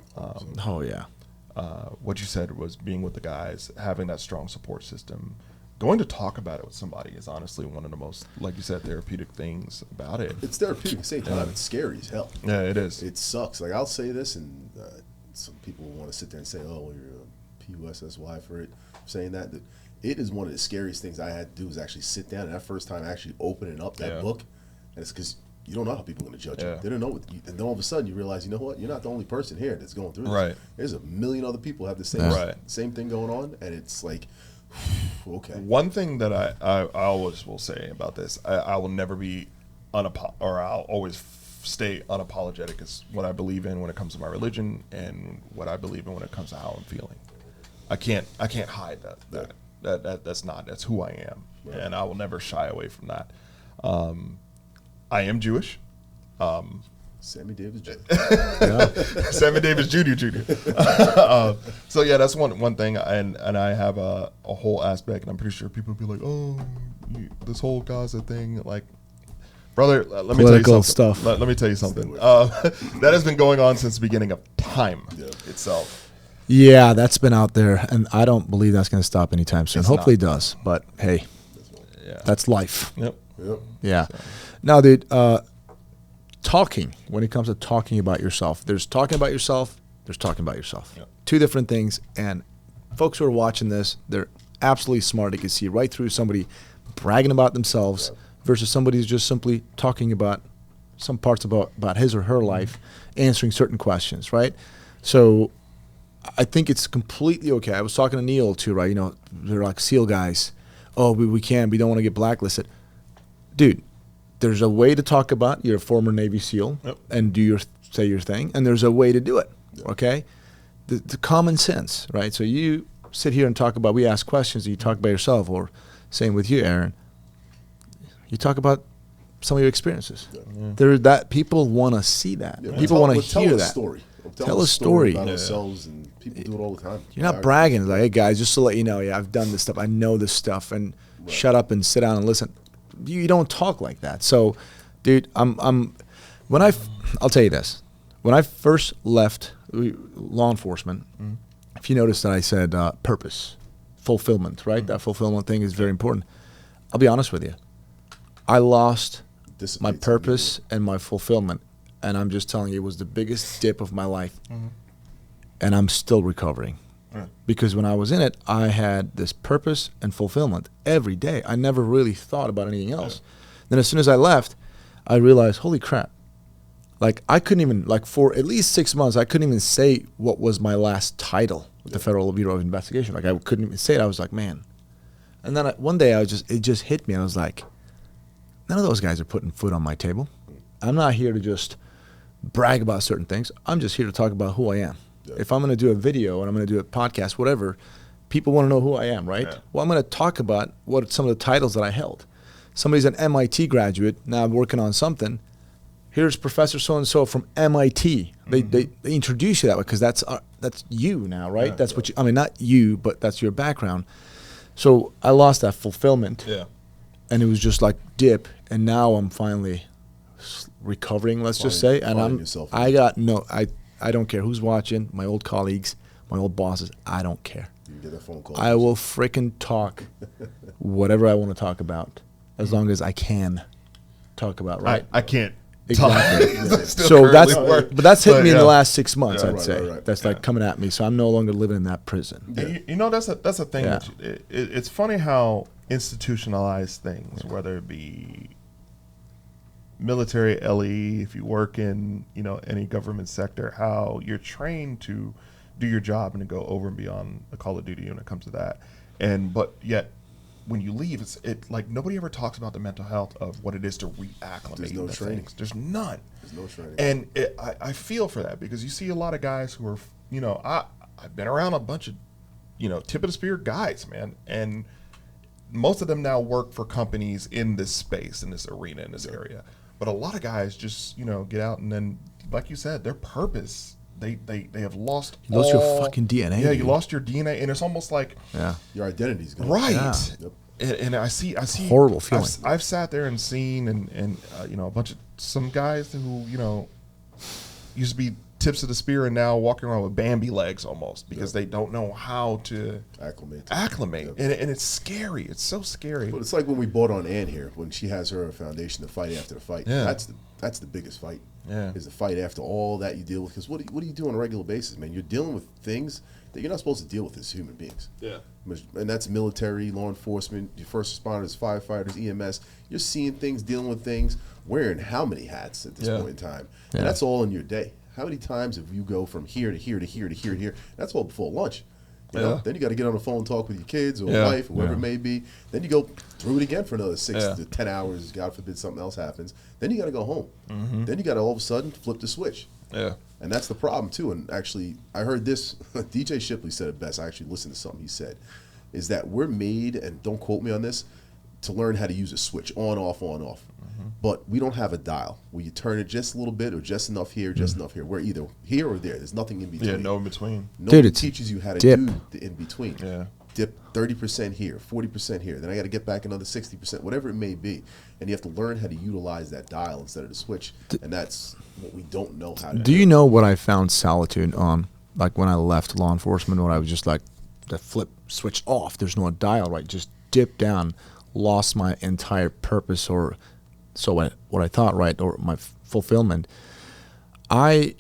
What you said was being with the guys, having that strong support system, going to talk about it with somebody is honestly one of the most, like you said, therapeutic things about it. It's therapeutic at the same time. It's scary as hell. Yeah, it is. It sucks. Like, I'll say this, and some people want to sit there and say, "Oh, you're a PUSSY for it." Saying that it is one of the scariest things I had to do is actually sit down, and that first time actually opening up that book, and it's because you don't know how people are going to judge you. They don't know what, and then all of a sudden you realize, you know what? You're not the only person here that's going through this. Right. There's a million other people who have the same thing going on, and it's like, okay. One thing that I always will say about this, I will never be I'll always stay unapologetic is what I believe in when it comes to my religion and what I believe in when it comes to how I'm feeling. I can't hide that. That's who I am, and I will never shy away from that. I am Jewish. Sammy Davis Jr. Sammy Davis Jr. So yeah, that's one thing, and I have a whole aspect, and I'm pretty sure people will be like, oh, this whole Gaza thing, like, brother, let me tell you something. Stuff. Let me tell you something. That has been going on since the beginning of time itself. Yeah, that's been out there, and I don't believe that's going to stop anytime soon. Hopefully it does, but hey, that's life. Yep. Yeah. Now, dude, talking, when it comes to talking about yourself, there's talking about yourself, there's talking about yourself. Yep. Two different things, and folks who are watching this, they're absolutely smart. They can see right through somebody bragging about themselves versus somebody who's just simply talking about some parts about his or her life, answering certain questions, right? So I think it's completely okay. I was talking to Neil too, right? You know, they're like SEAL guys. Oh, we don't want to get blacklisted. Dude, there's a way to talk about you're a former Navy SEAL and say your thing, and there's a way to do it, okay? The common sense, right? So you sit here and talk about, we ask questions, and you talk about yourself, or same with you, Aaron. You talk about some of your experiences. That people want to see that. People want to hear that. Tell a story about ourselves, and people do it all the time. You're not bragging. It's like, hey guys, just to let you know, I've done this stuff. I know this stuff, and shut up and sit down and listen. You don't talk like that. So, dude, I'll tell you this. When I first left law enforcement, if you notice that I said purpose, fulfillment, right? That fulfillment thing is very important. I'll be honest with you. I lost my purpose and my fulfillment, and I'm just telling you, it was the biggest dip of my life, and I'm still recovering. Because when I was in it, I had this purpose and fulfillment every day. I never really thought about anything else. Then as soon as I left, I realized, holy crap. Like, I couldn't even, like, for at least 6 months, I couldn't even say what was my last title with the Federal Bureau of Investigation. Like, I couldn't even say it. I was like, man. And then one day, it just hit me. I was like, none of those guys are putting food on my table. I'm not here to just brag about certain things. I'm just here to talk about who I am. If I'm going to do a video and I'm going to do a podcast, whatever, people want to know who I am, right? Well, I'm going to talk about what some of the titles that I held. Somebody's an MIT graduate, now I'm working on something. Here's Professor so-and-so from MIT. They introduce you that way because that's you now, right? That's what you, I mean, not you, but that's your background. So I lost that fulfillment. And it was just like dip, and now I'm finally recovering, let's just say. And I don't care who's watching, my old colleagues, my old bosses, I don't care. You can get a phone call. I will frickin' talk whatever I want to talk about, as long as I can talk about, right? I can't exactly. talk. So that's hit me in the last 6 months, I'd say. Right. That's like coming at me, so I'm no longer living in that prison. You know, that's a thing. It's funny how institutionalized things, whether it be military, LE, if you work in, any government sector, how you're trained to do your job and to go over and beyond a Call of Duty when it comes to that. But yet when you leave, it's like nobody ever talks about the mental health of what it is to reacclimate. There's no training. Things. There's none. There's no training. And I feel for that, because you see a lot of guys who are, I've been around a bunch of, tip of the spear guys, man. And most of them now work for companies in this space, in this arena, in this area. But a lot of guys just, get out, and then, like you said, their purpose, they have lost. You lost your fucking DNA. Yeah, you lost your DNA, and it's almost like your identity's gone. Right. Yeah. And I see horrible feeling. I've sat there and seen and a bunch of some guys who used to be tips of the spear and now walking around with Bambi legs almost because they don't know how to acclimate. Yep. And it's scary. It's so scary. But it's like when we bought on Ann here, when she has her foundation to fight after the fight. Yeah. That's the biggest fight. Yeah. Is the fight after all that you deal with. Because what do you do on a regular basis, man? You're dealing with things that you're not supposed to deal with as human beings. Yeah. And that's military, law enforcement, your first responders, firefighters, EMS. You're seeing things, dealing with things, wearing how many hats at this point in time. Yeah. And that's all in your day. How many times have you go from here to here to here to here to here? That's all before lunch. You know? Then you got to get on the phone and talk with your kids or wife or whoever it may be. Then you go through it again for another 6 to 10 hours. God forbid something else happens. Then you got to go home. Then you got to all of a sudden flip the switch. Yeah. And that's the problem too. And actually, I heard this. DJ Shipley said it best. I actually listened to something he said. Is that we're made, and don't quote me on this, to learn how to use a switch on, off, on, off. But we don't have a dial where you turn it just a little bit or just enough here, just enough here. We're either here or there. There's nothing in between. Yeah, no in between. Nobody teaches you how to dip. do the in between. Yeah. Dip 30% here, 40% here. Then I got to get back another 60%, whatever it may be. And you have to learn how to utilize that dial instead of the switch. And that's what we don't know how to Do you know what I found solitude on? Like when I left law enforcement, when I was just like, the flip switch off. There's no dial, right? Just dip down, lost my entire purpose, or so what I thought, right, or my fulfillment. A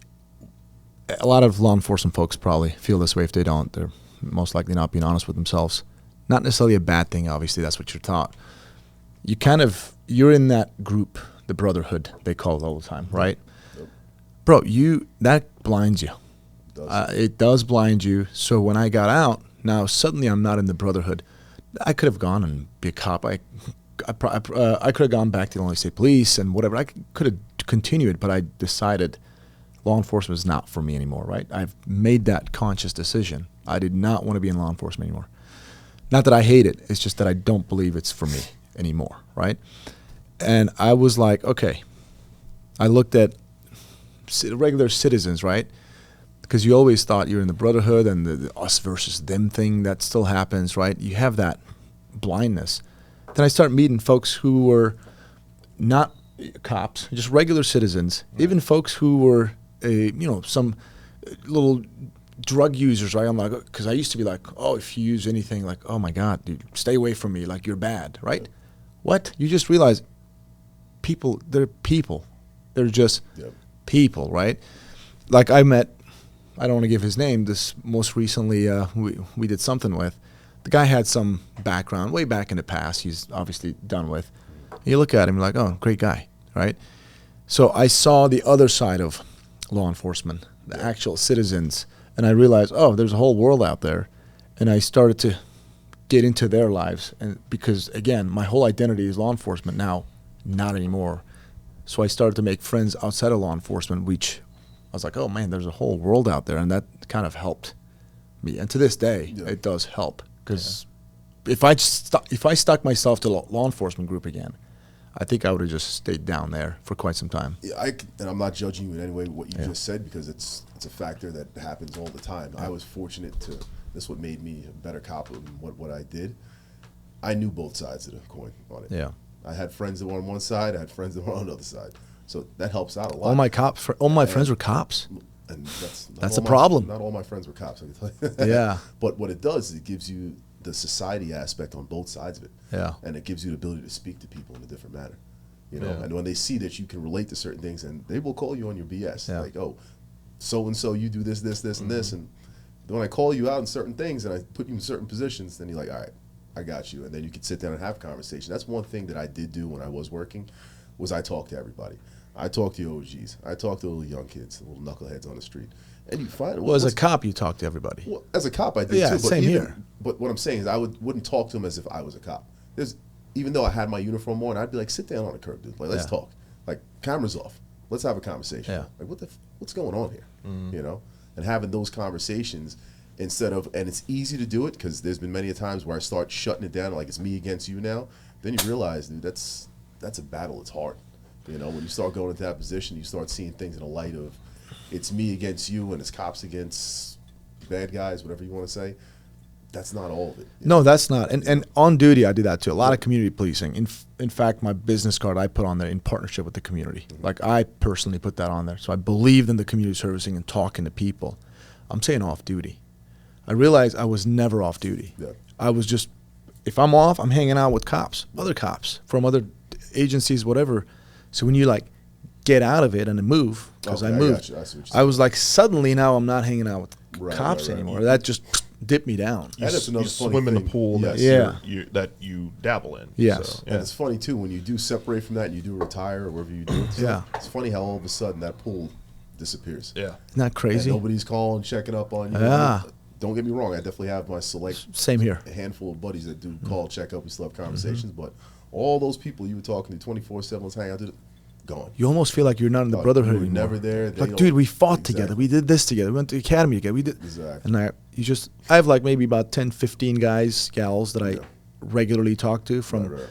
lot of law enforcement folks probably feel this way. If they don't, they're most likely not being honest with themselves. Not necessarily a bad thing, obviously, that's what you're taught. You're in that group, the brotherhood, they call it all the time, right? Yep. Bro, that blinds you. It does. It does blind you. So when I got out, now suddenly I'm not in the brotherhood. I could have gone and be a cop. I could have gone back to the Illinois State Police and whatever. I could have continued, but I decided law enforcement is not for me anymore, right? I've made that conscious decision. I did not want to be in law enforcement anymore. Not that I hate it. It's just that I don't believe it's for me anymore, right? And I was like, okay. I looked at regular citizens, right? Because you always thought you're in the brotherhood and the us versus them thing that still happens, right? You have that blindness. Then I start meeting folks who were not cops, just regular citizens, even folks who were, some little drug users, right? I'm like, because I used to be like, oh, if you use anything, like, oh my God, dude, stay away from me, like you're bad, right? What? You just realize they're people. They're just people, right? Like I don't want to give his name, this most recently we did something with. The guy had some background way back in the past he's obviously done with. And you look at him, you're like, oh, great guy, right? So I saw the other side of law enforcement, the actual citizens, and I realized, oh, there's a whole world out there. And I started to get into their lives. And because, again, my whole identity is law enforcement now, not anymore. So I started to make friends outside of law enforcement, which I was like, oh, man, there's a whole world out there. And that kind of helped me. And to this day, it does help. Because if I stuck myself to law enforcement group again, I think I would have just stayed down there for quite some time. Yeah, and I'm not judging you in any way what you just said, because it's a factor that happens all the time. I was fortunate this is what made me a better cop in what I did. I knew both sides of the coin on it. Yeah. I had friends that were on one side, I had friends that were on the other side. So that helps out a lot. All my friends were cops. And that's a problem. Not all my friends were cops, I can tell you. Yeah. But what it does is it gives you the society aspect on both sides of it. Yeah. And it gives you the ability to speak to people in a different manner. You know, Yeah. and when they see that you can relate to certain things, and they will call you on your BS. Yeah. Like, oh, so and so you do this, this, this, and this. And when I call you out in certain things and I put you in certain positions, then you're like, all right, I got you. And then you can sit down and have a conversation. That's one thing that I did do when I was working, was I talked to everybody. I talked to OGs. I talked to little young kids, little knuckleheads on the street. And you find Well, as a cop, you talk to everybody. well, as a cop, I did Yeah, too. But same here. But what I'm saying is, I wouldn't talk to them as if I was a cop. Even though I had my uniform on, I'd be like, sit down on the curb, dude. Like, let's talk. Like, cameras off. Let's have a conversation. Yeah. Like, what's going on here? You know, and having those conversations instead of, and it's easy to do it because there's been many a times where I start shutting it down, like it's me against you now. Then you realize, dude, that's a battle. It's hard. You know, when you start going into that position, you start seeing things in a light of, it's me against you and it's cops against bad guys, whatever you want to say. that's not all of it. No, that's not. And on duty, I do that too. A lot of community policing. In fact, my business card I put on there in partnership with the community. Like I personally put that on there. So I believed in the community servicing and talking to people. I'm saying off duty. I realized I was never off duty. Yeah. I was just, if I'm off, I'm hanging out with cops, other cops from other agencies, whatever. So when you like get out of it and move, because Okay, I I moved, got you. I see what you're I was like suddenly now I'm not hanging out with Right, cops right. anymore. That just dipped me down. That's another you funny swim in the thing. pool that Yes. that you dabble in. Yes. So, And it's funny too when you do separate from that and you do retire or whatever you do. Yeah. It's funny how all of a sudden that pool disappears. yeah. Isn't that crazy? And nobody's calling, checking up on you. Yeah. Don't get me wrong. I definitely have my select Same here. handful of buddies that do call, check up, we still have conversations. But all those people you were talking to 24/7, let's hang out, gone. You almost feel like you're not in the Like, brotherhood we were anymore. never there. They Like, don't- dude, we fought Exactly. together. We did this together. We went to the academy together. We did. Exactly. And I have maybe about 10, 15 guys, gals that I Yeah. regularly talk to from Right.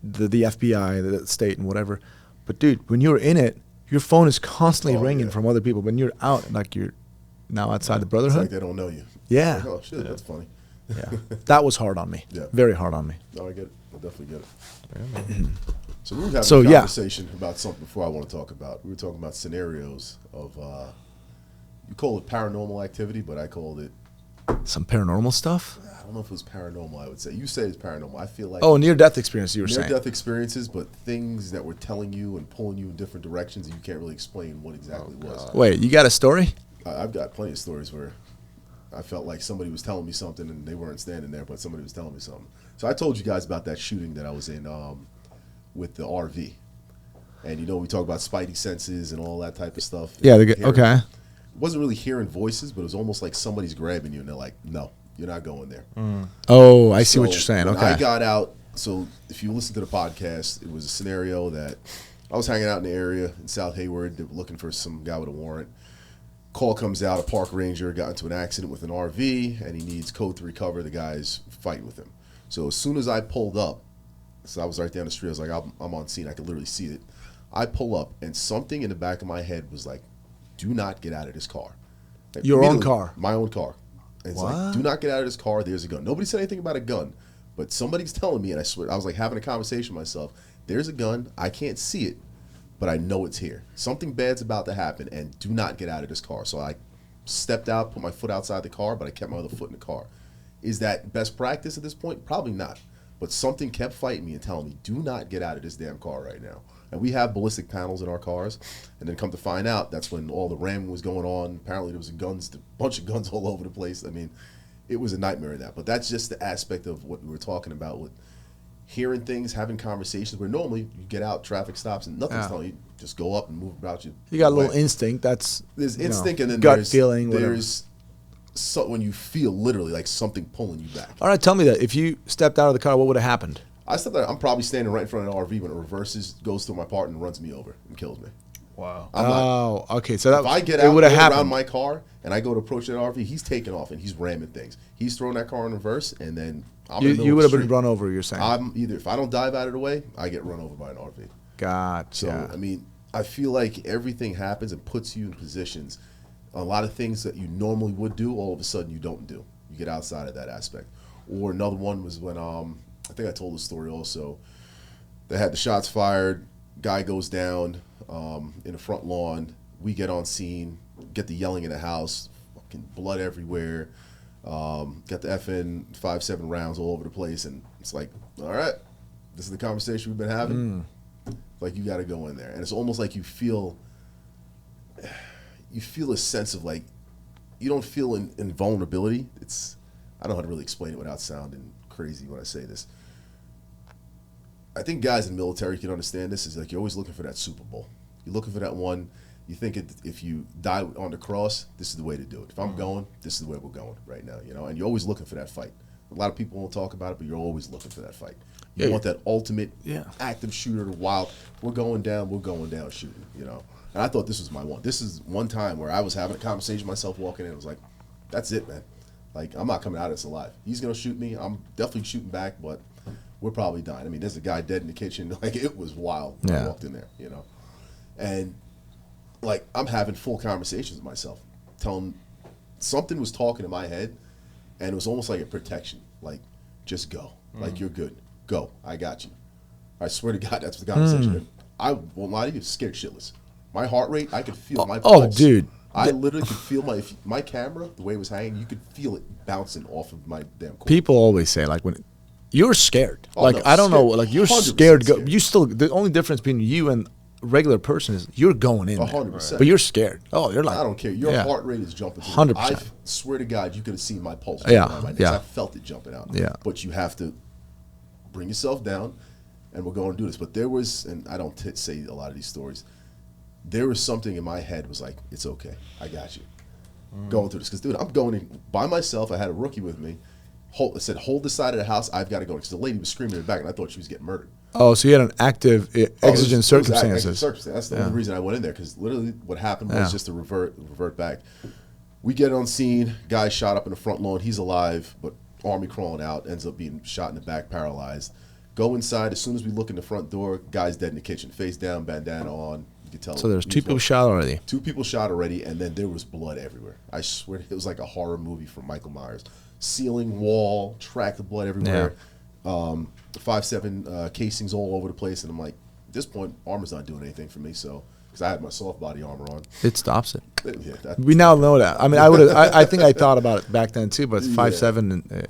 the FBI, the state, and whatever. But dude, when you're in it, your phone is constantly Oh, ringing yeah. from other people. When you're out, like you're now outside the It's brotherhood. like they don't know you. Yeah. Like, oh shit, that's funny. Yeah, that was hard on me. Yeah. Very hard on me. No, I get it. I definitely get it. So we were having So, a yeah. conversation about something before I want to talk about. We were talking about scenarios of, you call it paranormal activity, but I called it, Some paranormal stuff. I don't know if it was paranormal, I would say. You say it's paranormal. I feel like Oh, near-death experience. You were saying. near-death experiences, but things that were telling you and pulling you in different directions, and you can't really explain what exactly it was. Wait, you got a story? I've got plenty of stories where I felt like somebody was telling me something and they weren't standing there, but somebody was telling me something. So I told you guys about that shooting that I was in with the RV. And we talk about spidey senses and all that type of stuff. Yeah. Hearing- Okay. Wasn't really hearing voices, but it was almost like somebody's grabbing you and they're like, no, you're not going there. Oh, I see what you're So saying. when Okay. I got out, so if you listen to the podcast, it was a scenario that I was hanging out in the area in South Hayward. They were looking for some guy with a warrant. Call comes out, a park ranger got into an accident with an RV, and he needs code 3 cover. The guy's fighting with him. So as soon as I pulled up, so I was right down the street. I was like, I'm on scene. I could literally see it. I pull up, and something in the back of my head was like, do not get out of this car. Like, Your own immediately, car? My own car. And it's like, What? do not get out of this car. There's a gun. Nobody said anything about a gun, but somebody's telling me, and I swear, I was like having a conversation with myself. There's a gun. I can't see it, but I know it's here. Something bad's about to happen, and do not get out of this car. So I stepped out, put my foot outside the car, but I kept my other foot in the car. Is that best practice at this point? Probably not. But something kept fighting me and telling me, do not get out of this damn car right now. And we have ballistic panels in our cars. And then come to find out, that's when all the ramming was going on. Apparently there was a bunch of guns all over the place. I mean, it was a nightmare of that. But that's just the aspect of what we were talking about with hearing things, having conversations where normally you get out, traffic stops, and nothing's Yeah. telling you. Just go up and move about you. You got a little way. instinct. That's There's you know, instinct, and then gut there's feeling. Whatever. There's when you feel literally like something pulling you back. All right, tell me that. If you stepped out of the car, what would have happened? I stepped out. I'm probably standing right in front of an RV when it reverses, goes through my part, and runs me over and kills me. Wow. I'm not, Oh, okay. So that if I get it out would have there happened. around my car and I go to approach that RV, he's taking off and he's ramming things. He's throwing that car in reverse, and then I'm in the middle you of would the have been street. run over. You're saying. I'm either if I don't dive out of the way, I get run over by an RV. Gotcha. So I mean, I feel like everything happens and puts you in positions. A lot of things that you normally would do, all of a sudden you don't do. You get outside of that aspect. Or another one was when I think I told the story also. They had the shots fired. Guy goes down in the front lawn. We get on scene, get the yelling in the house, fucking blood everywhere. Got the FN 5.7 rounds all over the place, and it's like, all right, this is the conversation we've been having. Like you got to go in there, and it's almost like you feel a sense of like you don't feel in vulnerability. I don't know how to really explain it without sounding crazy when I say this. I think guys in the military can understand this. Is like you're always looking for that Super Bowl. You're looking for that one. You think if you die on the cross, this is the way to do it. If I'm going, this is the way we're going right now. And you're always looking for that fight. A lot of people won't talk about it, but you're always looking for that fight. You want that ultimate active shooter, wild. We're going down shooting. And I thought this was my one. This is one time where I was having a conversation with myself walking in. I was like, that's it, man. Like, I'm not coming out of this alive. He's going to shoot me. I'm definitely shooting back, but we're probably dying. I mean, there's a guy dead in the kitchen. Like, it was wild when I walked in there, And, like, I'm having full conversations with myself. Telling something was talking in my head, And it was almost like a protection. Like, just go. Like, you're good. Go. I got you. I swear to God, that's the conversation. I won't lie to you, scared shitless. My heart rate, I could feel my pulse. Oh, dude. I literally could feel my camera, the way it was hanging, you could feel it bouncing off of my damn cord. People always say, like, when you're scared. Oh, like, no, I don't know. scared. Like, you're 100% scared. scared. You still, the only difference between you and a regular person is you're going in. 100%. There. But you're scared. Oh, you're like. I don't care. Your yeah. heart rate is jumping. 100%. I swear to God, you could have seen my pulse. Yeah, Out of my necks. yeah. I felt it jumping out. Yeah. But you have to bring yourself down, and we're going to do this. But there was, and I don't say a lot of these stories, there was something in my head was like, it's okay. I got you. Going through this. Because, dude, I'm going in by myself. I had a rookie with me. I said, hold the side of the house. I've got to go. Because the lady was screaming in the back, and I thought she was getting murdered. Oh, so you had an active exigent circumstances. Exigent circumstances. That's the only reason I went in there. Because literally what happened was just to revert back. We get on scene. Guy shot up in the front lawn. He's alive, but army crawling out. Ends up being shot in the back, paralyzed. Go inside. As soon as we look in the front door, guy's dead in the kitchen. Face down, bandana on. You can tell. So there's 2 people shot already. 2 people shot already, and then there was blood everywhere. I swear it was like a horror movie from Michael Myers. Ceiling, wall, track of blood everywhere. 5.7 casings all over the place, and I'm like, at this point, armor's not doing anything for me. So, because I had my soft body armor on, it stops it. Yeah, We now know that. I mean, I think I thought about it back then too, but it's 5.7 and.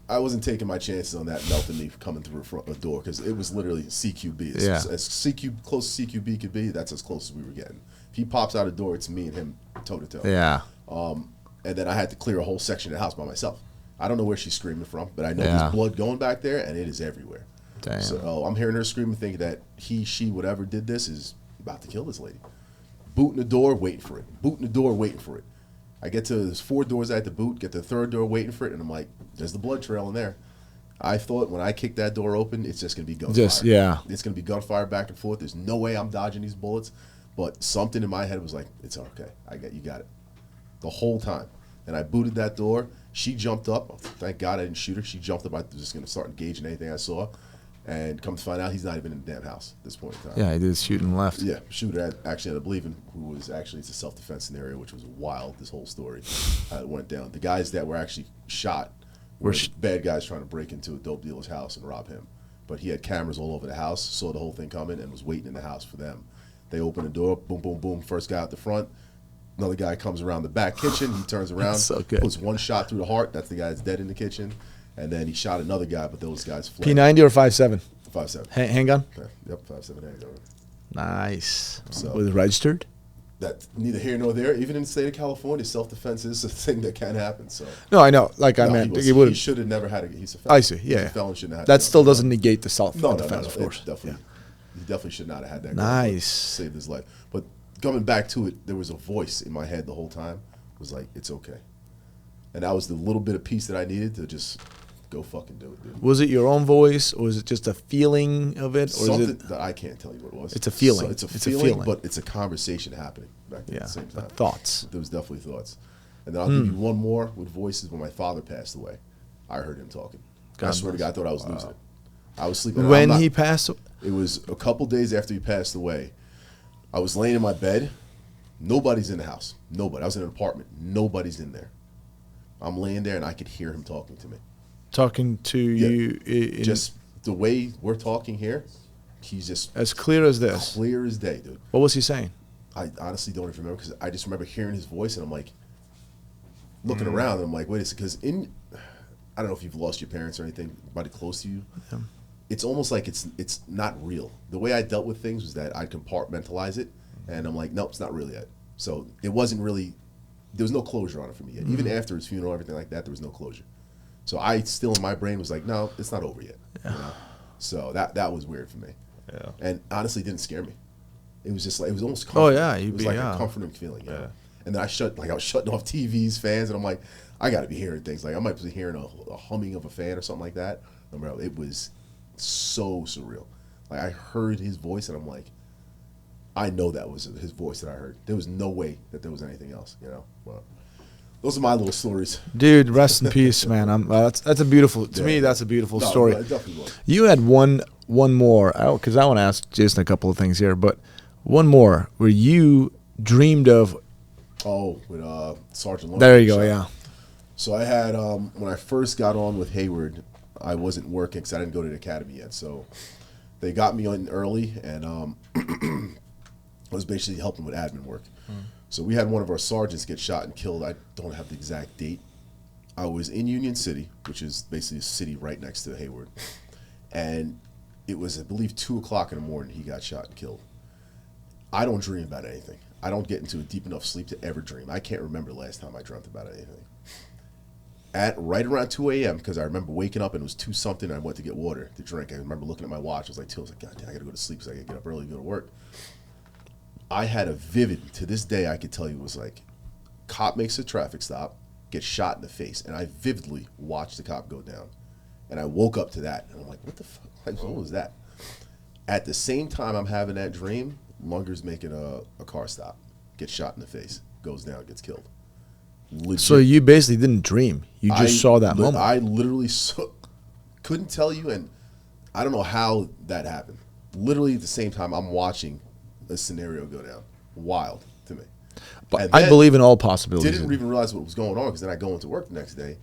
I wasn't taking my chances on that melting me coming through the door because it was literally CQB. Yeah. As close as CQB could be, that's as close as we were getting. If he pops out a door, it's me and him toe to toe. Yeah. And then I had to clear a whole section of the house by myself. I don't know where she's screaming from, but I know Yeah. there's blood going back there, and it is everywhere. Damn. So I'm hearing her screaming, thinking that he, she, whatever did this is about to kill this lady. Booting the door, waiting for it. Booting the door, waiting for it. I get to, there's 4 doors I had to boot, get to the 3rd door, waiting for it, and I'm like, there's the blood trail in there. I thought when I kick that door open, it's just going to be gunfire. It's going to be gunfire back and forth. There's no way I'm dodging these bullets. But something in my head was like, it's okay. You got it. The whole time. And I booted that door. She jumped up. Thank God I didn't shoot her. She jumped up. I was just going to start engaging anything I saw. And come to find out, he's not even in the damn house at this point in time. Yeah, he did shoot and left. Yeah, shooter actually ended up leaving, who was actually, it's a self-defense scenario, which was wild, this whole story. It went down. The guys that were actually shot were bad guys trying to break into a dope dealer's house and rob him. But he had cameras all over the house, saw the whole thing coming, and was waiting in the house for them. They opened the door, boom, boom, boom, first guy out the front. Another guy comes around the back kitchen, he turns around, so good. puts 1 shot through the heart, that's the guy that's dead in the kitchen. And then he shot another guy, but those guys fled. P90 or 5.7? 5.7. Handgun? Okay. Yep, 5.7 handgun. Nice. So- Was it registered? That's neither here nor there. Even in the state of California, self-defense is a thing that can happen. So No, I know. Like, I no, meant, he should have never had a. He's a felon. I see, yeah. He's a felon, shouldn't have had That a still gun. doesn't negate the self-defense, of course. Definitely, he definitely should not have had that. Nice. Gun, but saved his life. But coming back to it, there was a voice in my head the whole time. It was like, it's okay, and that was the little bit of peace that I needed to just go fucking do it, dude. Was it your own voice, or was it just a feeling of it, or Something is it? that I can't tell you what it was. It's a feeling. So it's a It's a feeling, feeling. but it's a conversation happening back there Yeah, at the same time. thoughts. There was definitely thoughts. And then I'll give you one more with voices. When my father passed away, I heard him talking. I God swear to bless. God, I thought I was losing it. I was sleeping. and When I'm not- he passed, It was a couple days after he passed away. I was laying in my bed. Nobody's in the house. Nobody. I was in an apartment. Nobody's in there. I'm laying there, and I could hear him talking to me. talking to you, Just the way we're talking here, he's just as clear as this. clear as day, dude. What was he saying? I honestly don't even remember because I just remember hearing his voice and I'm like looking around and I'm like, wait a second, because I don't know if you've lost your parents or anything, anybody close to you. Yeah. It's almost like it's not real. The way I dealt with things was that I compartmentalize it and I'm like, nope, it's not real yet. So it wasn't really, there was no closure on it for me yet. Even after his funeral, everything like that, there was no closure. So I still in my brain was like, no, it's not over yet. You know? So that was weird for me. Yeah. And honestly, it didn't scare me. It was just like, it was almost Oh, comforting. yeah, It you'd was be, like yeah. a comforting feeling. Yeah. Yeah. And then I was shutting off TVs, fans, and I'm like, I got to be hearing things. Like I might be hearing a humming of a fan or something like that. It was so surreal. Like I heard his voice and I'm like, I know that was his voice that I heard. There was no way that there was anything else, you know. But those are my little stories. Dude, rest in peace, man. That's a beautiful, to me, that's a beautiful story. No, it definitely was. You had one more, because I want to ask Jason a couple of things here, but one more where you dreamed of. Oh, with Sergeant Lawrence. There you go, yeah. So I had when I first got on with Hayward, I wasn't working because I didn't go to the academy yet. So they got me on early, and I was basically helping with admin work. So we had one of our sergeants get shot and killed. I don't have the exact date. I was in Union City, which is basically a city right next to Hayward, and it was, I believe, 2 o'clock in the morning. He got shot and killed. I don't dream about anything. I don't get into a deep enough sleep to ever dream. I can't remember the last time I dreamt about anything. At right around 2 a.m., because I remember waking up and it was 2 something, and I went to get water to drink. I remember looking at my watch. I was like, 2. I was like, God damn, I got to go to sleep because I got to get up early to go to work. I had a vivid, to this day, I could tell you, it was like, cop makes a traffic stop, gets shot in the face, and I vividly watched the cop go down. And I woke up to that, and I'm like, what the fuck? Like, what was that? At the same time I'm having that dream, Lunger's making a car stop, gets shot in the face, goes down, gets killed. Legit. So you basically didn't dream. You just saw that moment. I literally couldn't tell you, and I don't know how that happened. Literally at the same time I'm watching a scenario go down. Wild to me. But I believe in all possibilities. Didn't even realize what was going on because then I go into work the next day.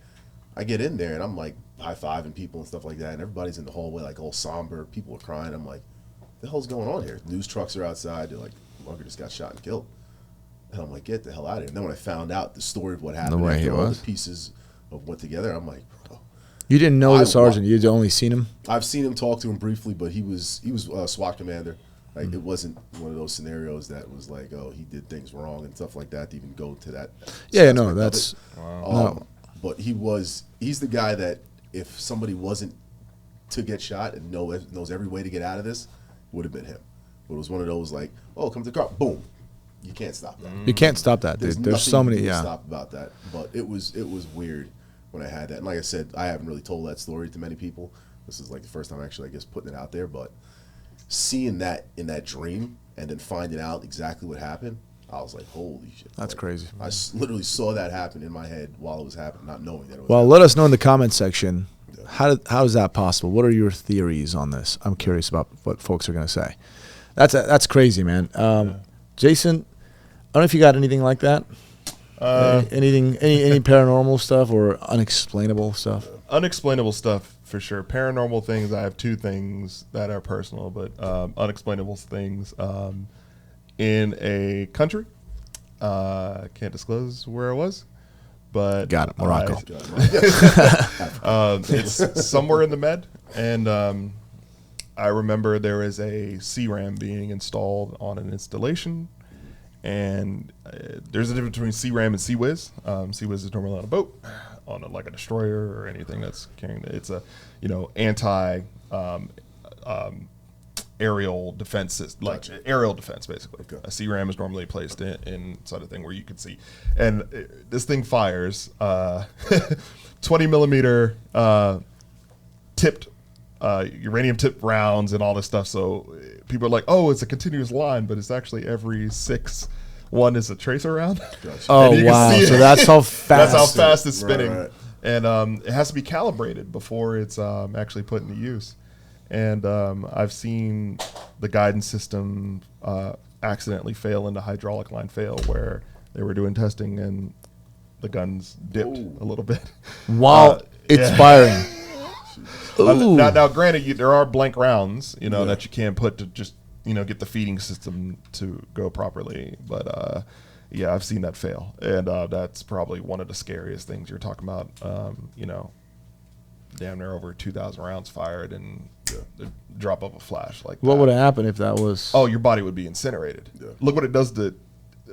I get in there and I'm like high-fiving people and stuff like that, and everybody's in the hallway like all somber. People are crying. I'm like, what the hell's going on here? News trucks are outside. They're like, Lunger just got shot and killed. And I'm like, get the hell out of here. And then when I found out the story of what happened, after all the pieces of went together, I'm like, bro. You didn't know the sergeant. You'd only seen him? I've seen him, talk to him briefly, but he was a SWAT commander. Like, it wasn't one of those scenarios that was like, oh, he did things wrong and stuff like that to even go to that. Yeah, no, that's... No. But he's the guy that if somebody wasn't to get shot and knows every way to get out of this, would have been him. But it was one of those like, oh, come to the car, boom. You can't stop that. You can't stop that, dude. There's so many, you can stop about that. But it was weird when I had that. And like I said, I haven't really told that story to many people. This is like the first time actually, I guess, putting it out there. But seeing that in that dream and then finding out exactly what happened, I was like, holy shit. That's like, crazy. I literally saw that happen in my head while it was happening, not knowing that it was Well, happening. let us know in the comment section. Yeah. How is that possible? What are your theories on this? I'm curious about what folks are going to say. That's crazy, man. Jason, I don't know if you got anything like that. Any paranormal stuff or unexplainable stuff? Unexplainable stuff for sure. Paranormal things. I have 2 things that are personal, but unexplainable things. In a country, can't disclose where I was, but got it, Morocco. It's somewhere in the Med, and I remember there is a CRAM being installed on an installation, and there's a difference between CRAM and CWIS. CWIS is normally on a boat, on like a destroyer or anything that's carrying. It's a anti aerial defense, like aerial defense, basically. Okay. A CRAM is normally placed inside a thing where you can see, and this thing fires 20 millimeter tipped uranium tipped rounds and all this stuff. So people are like, oh, it's a continuous line, but it's actually every 6. One is a tracer round. Gotcha. Oh wow! So that's how fast. That's how fast it's spinning, right. And it has to be calibrated before it's actually put into use. And I've seen the guidance system accidentally fail into hydraulic line fail, where they were doing testing and the guns dipped a little bit while it's firing. Now, granted, there are blank rounds, that you can put to just get the feeding system to go properly. But yeah, I've seen that fail, and that's probably one of the scariest things you're talking about. Damn near over 2,000 rounds fired and the drop of a flash like what that. would have happened if that was? Oh, your body would be incinerated. Yeah. Look what it does to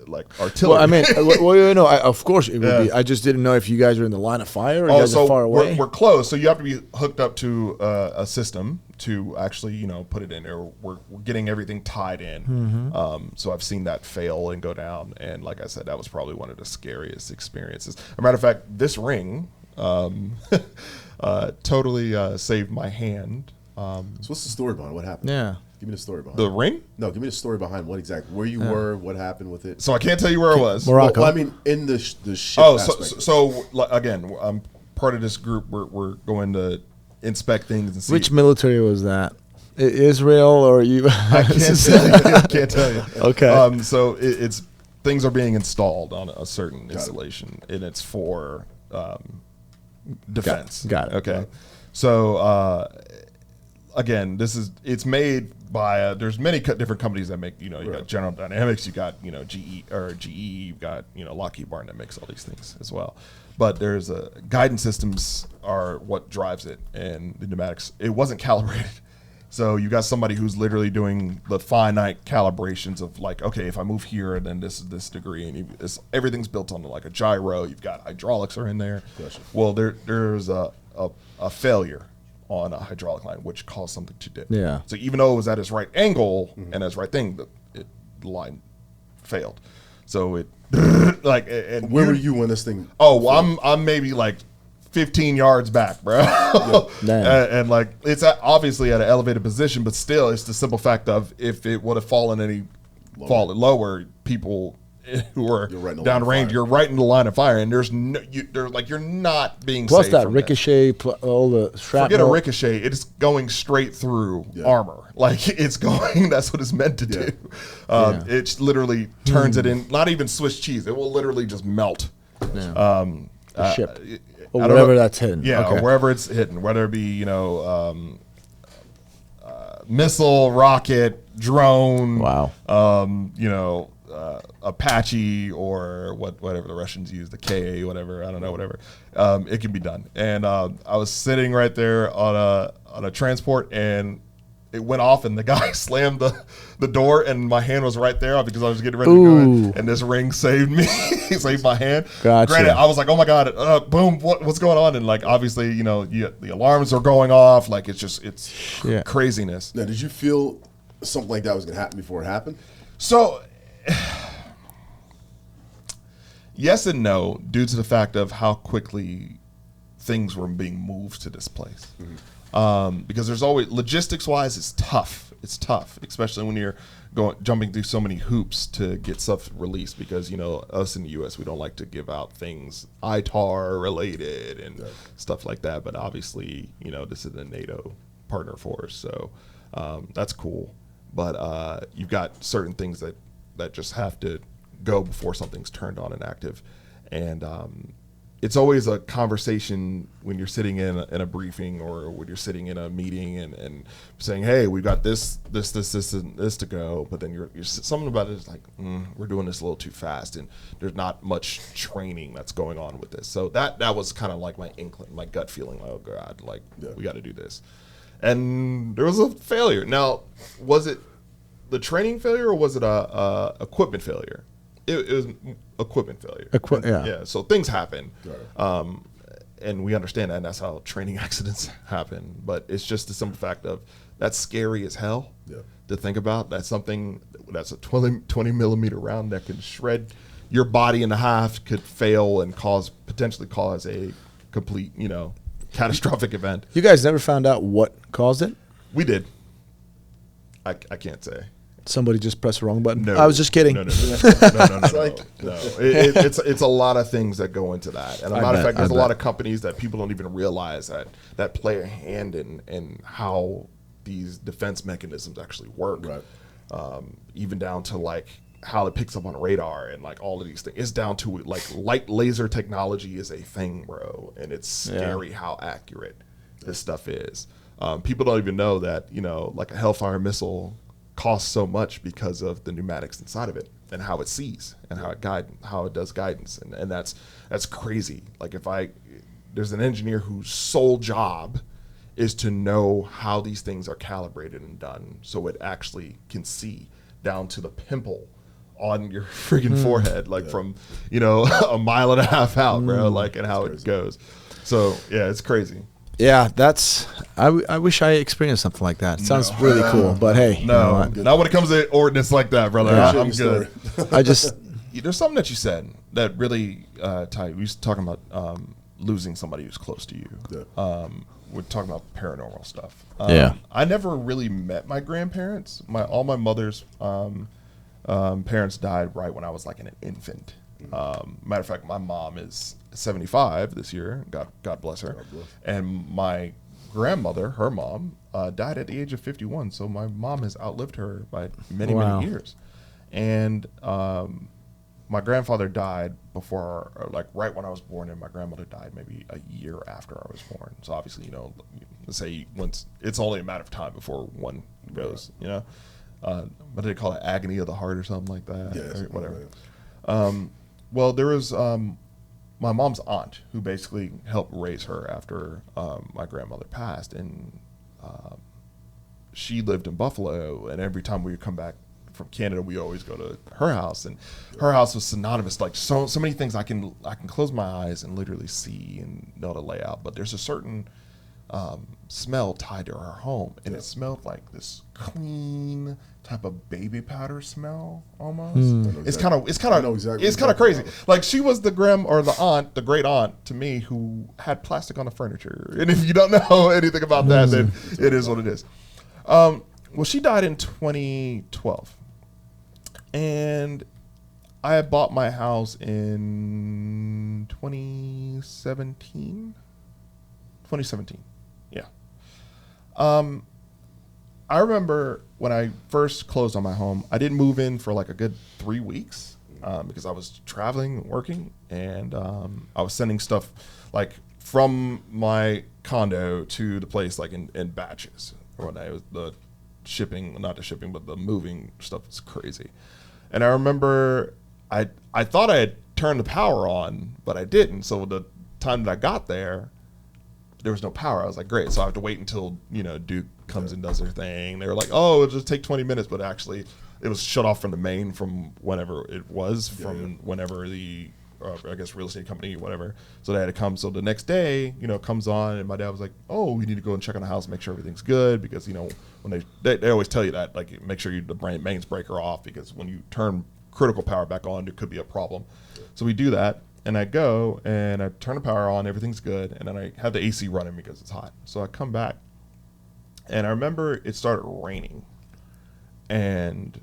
like artillery. Well, I mean, of course it would be. I just didn't know if you guys are in the line of fire or you guys are far away. We're close, so you have to be hooked up to a system to actually put it in there. We're getting everything tied in. Mm-hmm. So I've seen that fail and go down, and like I said, that was probably one of the scariest experiences. As a matter of fact, this ring totally saved my hand. So what's the story behind what happened? Yeah. Give me the story behind the ring? No, give me the story behind where you were, what happened with it. So I can't tell you where I was. Morocco. Well, I mean, in the ship aspect. So again, I'm part of this group. We're going to inspect things and see. Which military was that? Israel or you? I can't tell you. I can't tell you. Okay. So it's things are being installed on a certain installation, and it's for defense. Got it. Okay. So again, it's made by there's many different companies that make, you got General Dynamics, you got GE, you got Lockheed Martin that makes all these things as well. But there's guidance systems are what drives it, and the pneumatics, it wasn't calibrated. So you got somebody who's literally doing the finite calibrations of like, okay, if I move here and then this is this degree, and everything's built on like a gyro. You've got hydraulics are in there. Gotcha. Well, there's a failure on a hydraulic line which caused something to dip. Yeah. So even though it was at its right angle and its right thing, the line failed. So it like. And Where were you when this thing? Oh, well, I'm maybe like 15 yards back, bro. And like it's obviously at an elevated position, but still, it's the simple fact of if it would have fallen lower, people who are downrange, you're right in the line of fire, and there's no, you're not being plus safe that from ricochet, all the shrapnel. Forget a ricochet; it's going straight through armor. Like it's going. That's what it's meant to do. It literally turns it in. Not even Swiss cheese. It will literally just melt. The ship. Or I don't wherever know. that's hidden. Yeah, Okay. or wherever it's hidden, whether it be missile, rocket, drone, Apache, or whatever the Russians use, the KA, whatever, I don't know, whatever. It can be done. And I was sitting right there on a transport, and it went off, and the guy slammed the door, and my hand was right there because I was getting ready to go in, and this ring saved me. He saved my hand. Gotcha. Granted, I was like, oh my God, boom, what's going on? And like, obviously, the alarms are going off. Like, it's craziness. Now, did you feel something like that was going to happen before it happened? So, yes and no, due to the fact of how quickly things were being moved to this place. Because there's always, logistics-wise, it's tough. It's tough, especially when you're jumping through so many hoops to get stuff released. Because us in the U.S., we don't like to give out things ITAR related and stuff like that. But obviously, this is a NATO partner for us, so that's cool. But you've got certain things that just have to go before something's turned on and active, and it's always a conversation when you're sitting in a briefing or when you're sitting in a meeting and saying, hey, we've got this and this to go, but then you're something about it is like, we're doing this a little too fast, and there's not much training that's going on with this. So that was kind of like my inkling, my gut feeling, like, oh God, like we got to do this. And there was a failure. Now, was it the training failure or was it a equipment failure? It was equipment failure. Yeah. So things happen, and we understand that, and that's how training accidents happen. But it's just the simple fact of that's scary as hell to think about. That's something that's a 20 millimeter round that can shred your body in half, could fail and potentially cause a complete, catastrophic event. You guys never found out what caused it? We did. I can't say. Somebody just pressed the wrong button? No. I was just kidding. No. It's a lot of things that go into that. And a matter of fact, there's a lot of companies that people don't even realize that play a hand in how these defense mechanisms actually work. Right. Even down to like how it picks up on radar and like all of these things. It's down to like light laser technology is a thing, bro. And it's scary how accurate this stuff is. People don't even know that, like a Hellfire missile costs so much because of the pneumatics inside of it and how it sees and how it does guidance, and that's crazy. Like there's an engineer whose sole job is to know how these things are calibrated and done so it actually can see down to the pimple on your freaking forehead, like from a mile and a half out, bro, like, and how it goes. So yeah, it's crazy. Yeah, I wish I experienced something like that. It sounds really cool, but hey. No, not when it comes to ordnance like that, brother. Yeah. I'm good. There's something that you said that really, Ty, we was talking about losing somebody who's close to you. Yeah. We're talking about paranormal stuff. I never really met my grandparents. All my mother's parents died right when I was like an infant. Matter of fact, my mom is 75 this year. God bless her. God bless. And my grandmother, her mom, died at the age of 51. So my mom has outlived her by many years. And my my grandfather died before, or like right when I was born, and my grandmother died maybe a year after I was born. So obviously, let's say once it's only a matter of time before one goes, what do they call it, agony of the heart or something like that, or whatever. Well, there was my mom's aunt who basically helped raise her after my grandmother passed, and she lived in Buffalo, and every time we would come back from Canada, we always go to her house, and her house was synonymous, like so many things I can close my eyes and literally see and know the layout, but there's a certain smell tied to her home, and it smelled like this clean type of baby powder smell almost. It's kind of crazy. Like she was the great aunt to me who had plastic on the furniture, and if you don't know anything about that, then it is what it is. Well, she died in 2012. And I had bought my house in 2017. 2017, yeah. I remember when I first closed on my home, I didn't move in for like a good 3 weeks because I was traveling and working, and I was sending stuff like from my condo to the place like in batches. When I was the shipping, not the shipping, but the moving stuff was crazy. And I remember I thought I had turned the power on, but I didn't. So the time that I got there was no power. I was like, great. So I have to wait until, Duke comes and does their thing. They were like, oh, it'll just take 20 minutes. But actually, it was shut off from the main from whenever it was, whenever the, I guess, real estate company, whatever. So they had to come. So the next day, comes on, and my dad was like, oh, we need to go and check on the house, make sure everything's good. Because, when they always tell you that, like, make sure the mains breaker off, because when you turn critical power back on, there could be a problem. So we do that, and I go, and I turn the power on, everything's good, and then I have the AC running because it's hot. So I come back, and I remember it started raining, and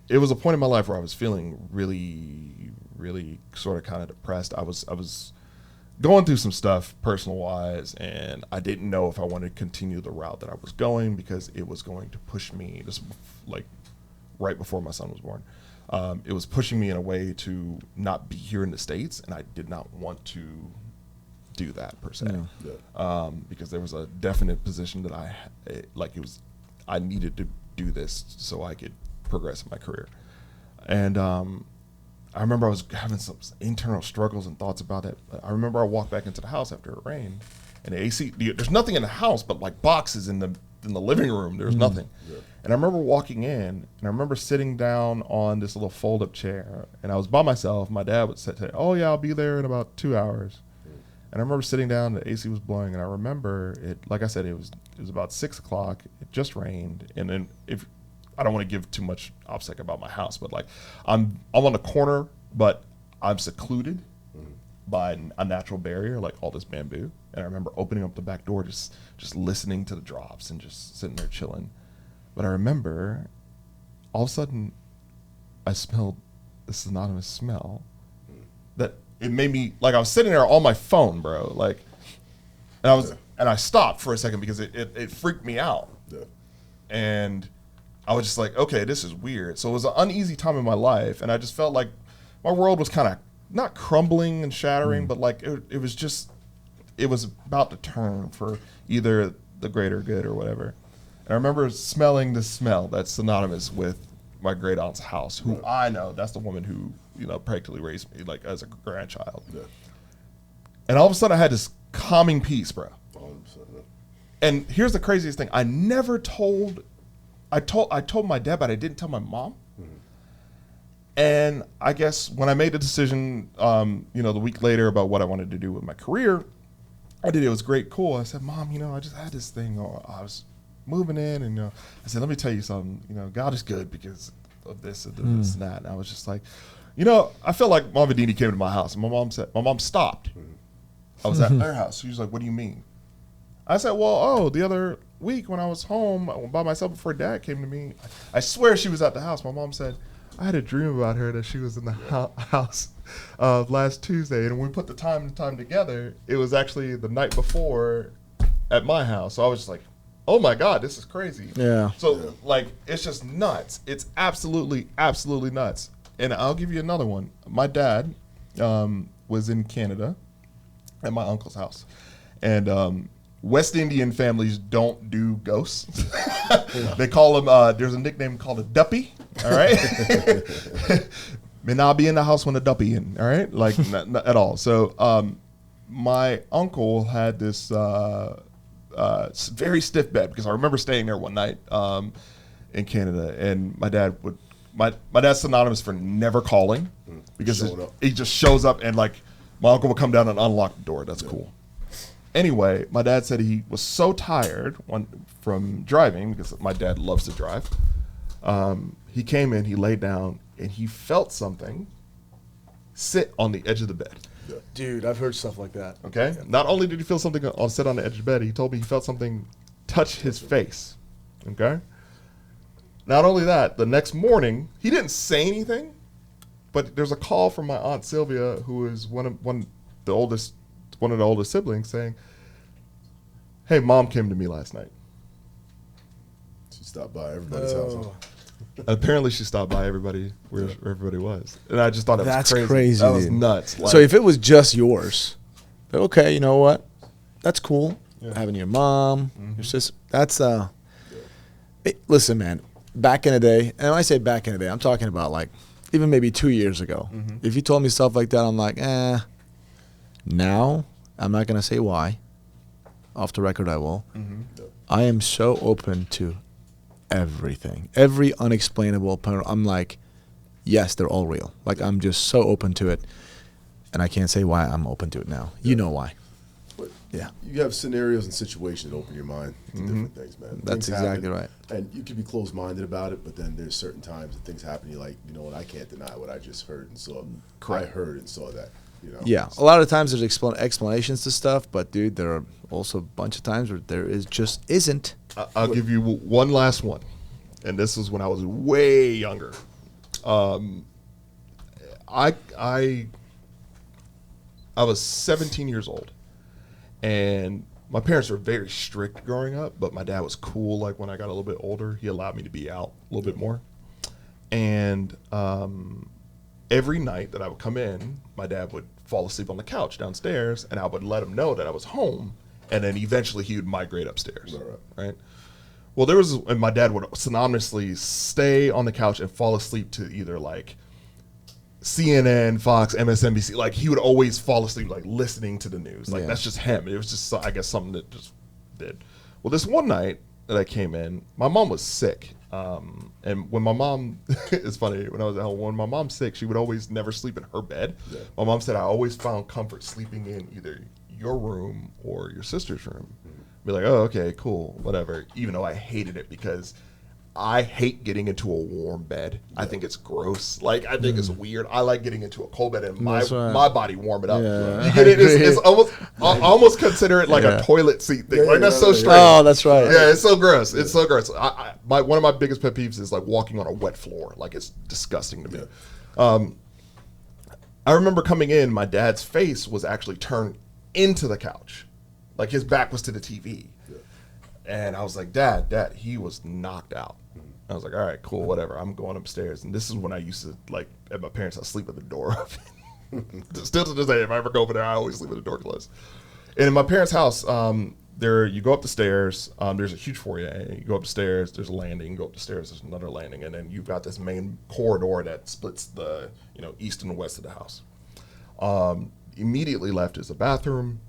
it was a point in my life where I was feeling really, really sort of kind of depressed. I was going through some stuff personal wise, and I didn't know if I wanted to continue the route that I was going, because it was going to push me, this like right before my son was born. It was pushing me in a way to not be here in the States, and I did not want to do that per se. Because there was a definite position that I needed to do this so I could progress in my career. And I remember I was having some internal struggles and thoughts about it. I remember I walked back into the house after it rained, and the AC, there's nothing in the house but like boxes in the living room. There was nothing. And I remember walking in, and I remember sitting down on this little fold-up chair, and I was by myself. My dad would say, oh yeah, I'll be there in about 2 hours. And I remember sitting down, the AC was blowing, and I remember it, like I said, it was about 6 o'clock, it just rained, and then I don't want to give too much OPSEC about my house, but like I'm on the corner, but I'm secluded by a natural barrier, like all this bamboo. And I remember opening up the back door, just listening to the drops and just sitting there chilling. But I remember all of a sudden I smelled this anonymous smell that it made me, like I was sitting there on my phone, bro, like, and I stopped for a second because it freaked me out. And I was just like, okay, this is weird. So it was an uneasy time in my life, and I just felt like my world was kind of not crumbling and shattering, but like it was about to turn for either the greater good or whatever. And I remember smelling this smell that's synonymous with my great aunt's house, who I know, that's the woman who, practically raised me like as a grandchild. And all of a sudden I had this calming peace, bro. 100%. And here's the craziest thing. I told my dad, but I didn't tell my mom. And I guess when I made the decision, the week later about what I wanted to do with my career, I did. It was great, cool. I said, Mom, I just had this thing. I was moving in, and I said, let me tell you something. God is good because of this and this and that. And I was just like, I felt like Mom Vidini came to my house, and my mom stopped. I was at their house. She was like, what do you mean? I said, well, the other week when I was home by myself before Dad came to me, I swear she was at the house. My mom said, I had a dream about her that she was in the house last Tuesday, and when we put the time together, it was actually the night before at my house. So I was just like, oh my God, this is crazy. Yeah. So like, it's just nuts. It's absolutely, absolutely nuts. And I'll give you another one. My dad was in Canada at my uncle's house. And West Indian families don't do ghosts. They call them, there's a nickname called a duppy, all right? May not be in the house when a duppy in, all right? Like, not at all. So my uncle had this very stiff bed, because I remember staying there one night in Canada, and my dad's synonymous for never calling, because he just shows up, and like my uncle would come down and unlock the door. That's cool. Anyway, my dad said he was so tired from driving, because my dad loves to drive. He came in, he laid down, and he felt something sit on the edge of the bed. Dude, I've heard stuff like that. Okay. Yeah. Not only did he feel something sit on the edge of the bed, he told me he felt something touch his face. Okay. Not only that, the next morning he didn't say anything, but there's a call from my aunt Sylvia, who is one of the oldest siblings, saying, "Hey, Mom came to me last night." She stopped by everybody's house. Apparently, she stopped by everybody where everybody was, and I just thought it was crazy. That was nuts. Like, so if it was just yours, okay, you know what? That's cool. Yeah. Having your mom, your sister. That's listen, man. Back in the day, and when I say back in the day, I'm talking about like even maybe 2 years ago. If you told me stuff like that, I'm like, Now, I'm not gonna say why. Off the record, I will. I am so open to everything, every unexplainable. I'm like, yes, they're all real. Like, I'm just so open to it, and I can't say why I'm open to it now. You know why? But yeah, you have scenarios and situations that open your mind to different things, man. That's exactly right. And you can be closed-minded about it, but then there's certain times that things happen. You're like, you know what? I can't deny what I just heard and saw. I heard and saw that. You know? Yeah, a lot of times there's explanations to stuff, but dude, there are also a bunch of times where there just isn't. I'll give you one last one, and this is when I was way younger. I was 17 years old, and my parents were very strict growing up, but my dad was cool. Like, when I got a little bit older, he allowed me to be out a little bit more. And every night that I would come in, my dad would fall asleep on the couch downstairs, and I would let him know that I was home, and then eventually he would migrate upstairs. Right? Well, and my dad would synonymously stay on the couch and fall asleep to either like CNN, Fox, MSNBC. Like, he would always fall asleep, like, listening to the news. Like, that's just him. It was just, I guess, something that just did. Well, this one night that I came in, my mom was sick. And when my mom, it's funny, when I was at home, when my mom's sick, she would always never sleep in her bed. Yeah. My mom said, I always found comfort sleeping in either your room or your sister's room. Be like, oh, okay, cool, whatever. Even though I hated it, because I hate getting into a warm bed. Yeah. I think it's gross. Like, I think it's weird. I like getting into a cold bed and my body warm it up. Yeah. You get it? It's almost, I almost consider it like a toilet seat thing. Like, that's so strange. Oh, that's right. Yeah, it's so gross. It's so gross. One of my biggest pet peeves is like walking on a wet floor. Like, it's disgusting to me. Yeah. I remember coming in, my dad's face was actually turned into the couch. Like, his back was to the TV. Yeah. And I was like, Dad, he was knocked out. I was like, all right, cool, whatever. I'm going upstairs. And this is when I used to, like, at my parents' house, sleep with the door open. Still to this day, if I ever go over there, I always sleep with the door closed. And in my parents' house, you go up the stairs. There's a huge foyer. You go up the stairs. There's a landing. You go up the stairs. There's another landing. And then you've got this main corridor that splits the east and west of the house. Immediately left is a bathroom,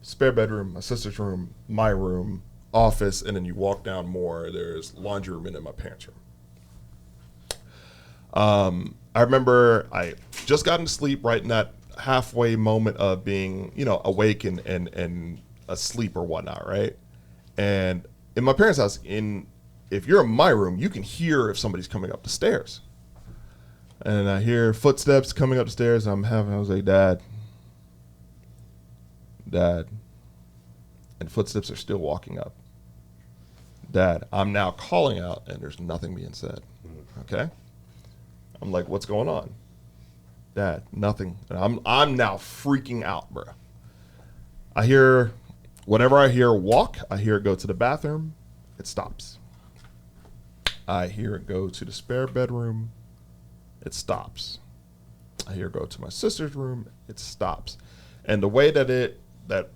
spare bedroom, my sister's room, my room, office, and then you walk down more, there's laundry room, and then my parents' room. I remember I just got into sleep right in that halfway moment of being, awake and asleep or whatnot, right? And in my parents' house, if you're in my room, you can hear if somebody's coming up the stairs. And I hear footsteps coming up the stairs, and I was like, Dad. And footsteps are still walking up. Dad, I'm now calling out, and there's nothing being said. Okay? I'm like, what's going on? Dad, nothing. And I'm now freaking out, bro. Whenever I hear walk, I hear it go to the bathroom, it stops. I hear it go to the spare bedroom, it stops. I hear go to my sister's room, it stops. And the way that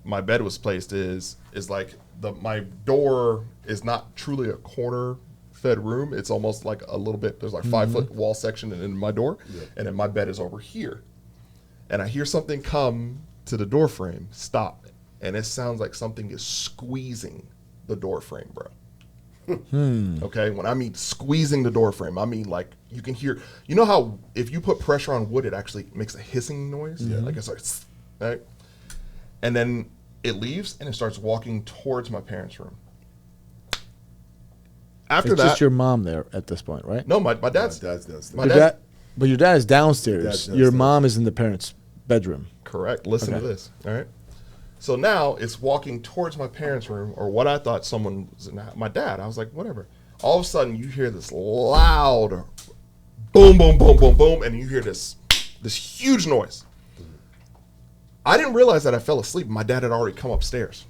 my bed was placed is like my door is not truly a corner fed room. It's almost like a little bit, there's like 5-foot wall section in my door, and then my bed is over here. And I hear something come to the door frame, stop, and it sounds like something is squeezing the door frame, bro. Okay, when I mean squeezing the door frame, I mean like you can hear, you know how if you put pressure on wood, it actually makes a hissing noise? Yeah. Like it's like, right? And then it leaves and it starts walking towards my parents' room. After It's that, just your mom there at this point, right? no, my dad's downstairs. my Your dad- but your dad is downstairs. Your dad's Your downstairs. mom is in the parents' bedroom. Correct. Listen Okay. to this. All right. So now it's walking towards my parents' room, or what I thought someone was in my dad. I was like, whatever. All of a sudden, you hear this loud boom, boom, boom, boom, boom, and you hear this huge noise. I didn't realize that I fell asleep. My dad had already come upstairs.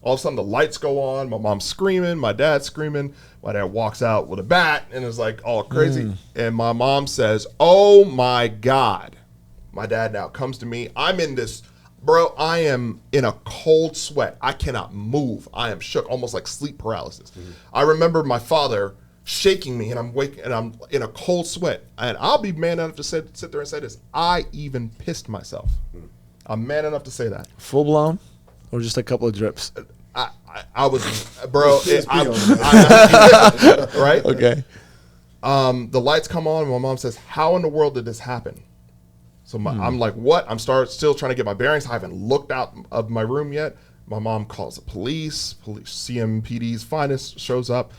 All of a sudden, the lights go on. My mom's screaming. My dad's screaming. My dad walks out with a bat and is like all crazy. And my mom says, "Oh my God." My dad now comes to me. I'm in this, bro, I am in a cold sweat. I cannot move. I am shook, almost like sleep paralysis. I remember my father shaking me, and I'm waking, and I'm in a cold sweat. And I'll be man enough to sit there and say this. I even pissed myself. I'm man enough to say that. Full blown, or just a couple of drips? I was, bro. Right? Okay. The lights come on, and my mom says, "How in the world did this happen?" So I'm like, "What?" I'm still trying to get my bearings. I haven't looked out of my room yet. My mom calls the police. CMPD's finest shows up,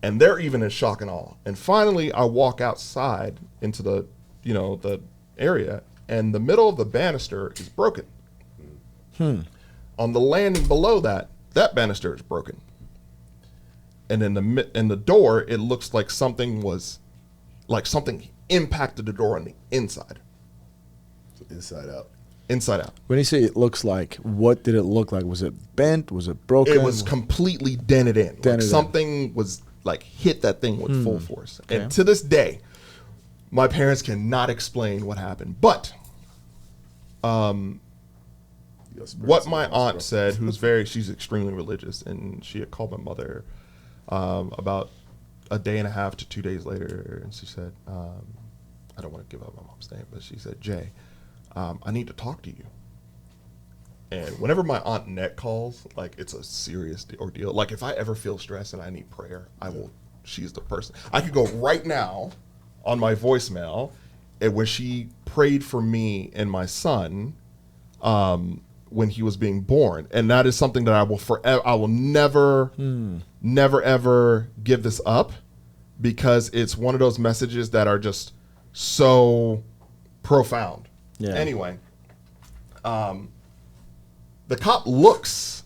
and they're even in shock and awe. And finally, I walk outside into the area, and the middle of the banister is broken. On the landing below that banister is broken. And in the door, it looks like something impacted the door on the inside. So inside out. Inside out. When you say it looks like, what did it look like? Was it bent? Was it broken? It was completely dented in. Dented Like in. something was like hit that thing with full force. Okay. And to this day, my parents cannot explain what happened. But what my aunt said, she's extremely religious, and she had called my mother about a day and a half to 2 days later, and she said, I don't want to give out my mom's name, but she said, "Jay, I need to talk to you." And whenever my Aunt Net calls, like, it's a serious ordeal. Like, if I ever feel stressed and I need prayer, she's the person. I could go right now on my voicemail, and when she prayed for me and my son, when he was being born. And that is something that I will never ever give this up, because it's one of those messages that are just so profound. Yeah. Anyway, the cop looks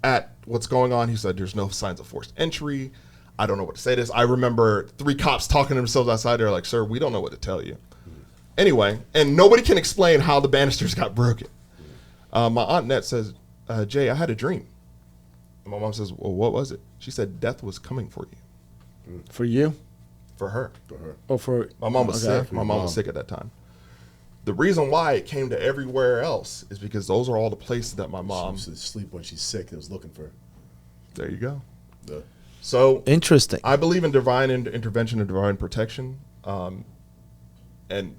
at what's going on. He said, "There's no signs of forced entry." I don't know what to say to this. I remember 3 cops talking to themselves outside. They're like, "Sir, we don't know what to tell you." Anyway, and nobody can explain how the banisters got broken. My Aunt Net says, "Jay, I had a dream." And my mom says, "Well, what was it?" She said, "Death was coming for you." For you? For her. Or for My mom was okay. sick. My mom was sick at that time. The reason why it came to everywhere else is because those are all the places that my mom... She used to sleep when she's sick. They was looking for her. There you go. Yeah. So Interesting. I believe in divine intervention and divine protection. And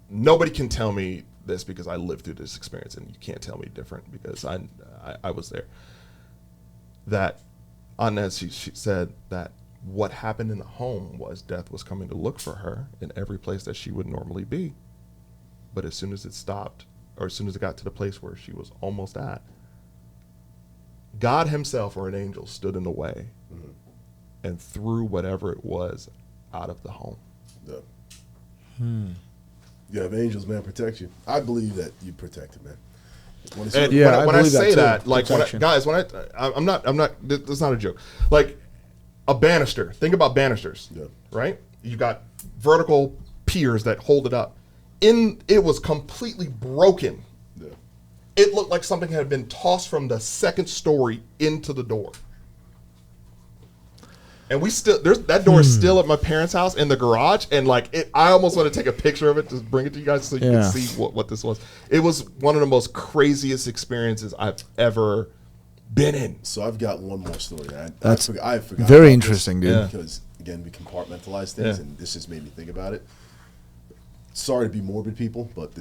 nobody can tell me this, because I lived through this experience, and you can't tell me different, because I was there. That Aunt Nancy, she said that what happened in the home was death was coming to look for her in every place that she would normally be. But as soon as it stopped, or as soon as it got to the place where she was almost at, God himself or an angel stood in the way and threw whatever it was out of the home. Yeah. You have angels, man, protect you. I believe that you protect it, man. And Yeah, I when I believe that say too. that, like, Protection. I'm not, that's not a joke. Like, a banister, think about banisters, Yeah. right? You got vertical piers that hold it up. It was completely broken. Yeah. It looked like something had been tossed from the second story into the door. And that door is still at my parents' house in the garage, and like I almost want to take a picture of it, just bring it to you guys so you can see what this was. It was one of the most craziest experiences I've ever been in. So I've got one more story. I forgot very about interesting, this dude. Because again, we compartmentalize things, and this just made me think about it. Sorry to be morbid, people, but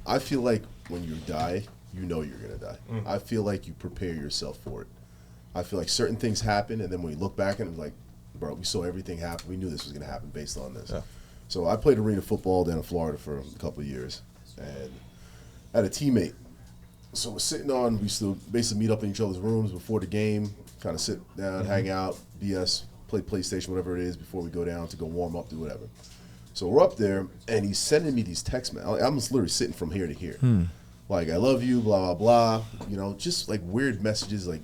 I feel like when you die, you know you're gonna die. I feel like you prepare yourself for it. I feel like certain things happen, and then when we look back and it's like, bro, we saw everything happen. We knew this was going to happen based on this. Yeah. So I played arena football down in Florida for a couple of years, and I had a teammate. So we're sitting we still basically meet up in each other's rooms before the game, kind of sit down, hang out, BS, play PlayStation, whatever it is, before we go down to go warm up, do whatever. So we're up there, and he's sending me these text messages. I'm just literally sitting from here to here. Like, I love you, blah, blah, blah. Just like weird messages, like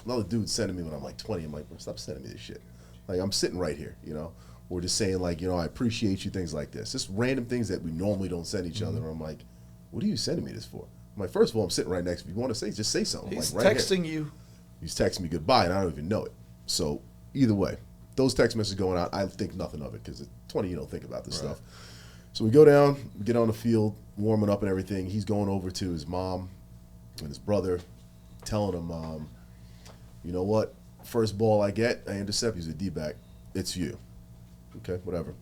another dude sending me when I'm like 20. I'm like, bro, stop sending me this shit. Like, I'm sitting right here, Or just saying, like, I appreciate you, things like this. Just random things that we normally don't send each other. And I'm like, what are you sending me this for? I'm like, first of all, I'm sitting right next to you. If you want to say, just say something. He's like, right texting here. you. He's texting me goodbye, and I don't even know it. So either way, those text messages going out, I think nothing of it because at 20, you don't think about this stuff. So we go down, get on the field, warming up and everything. He's going over to his mom and his brother, telling him, you know what? First ball I get, I intercept. He's a D-back. It's you. Okay, whatever.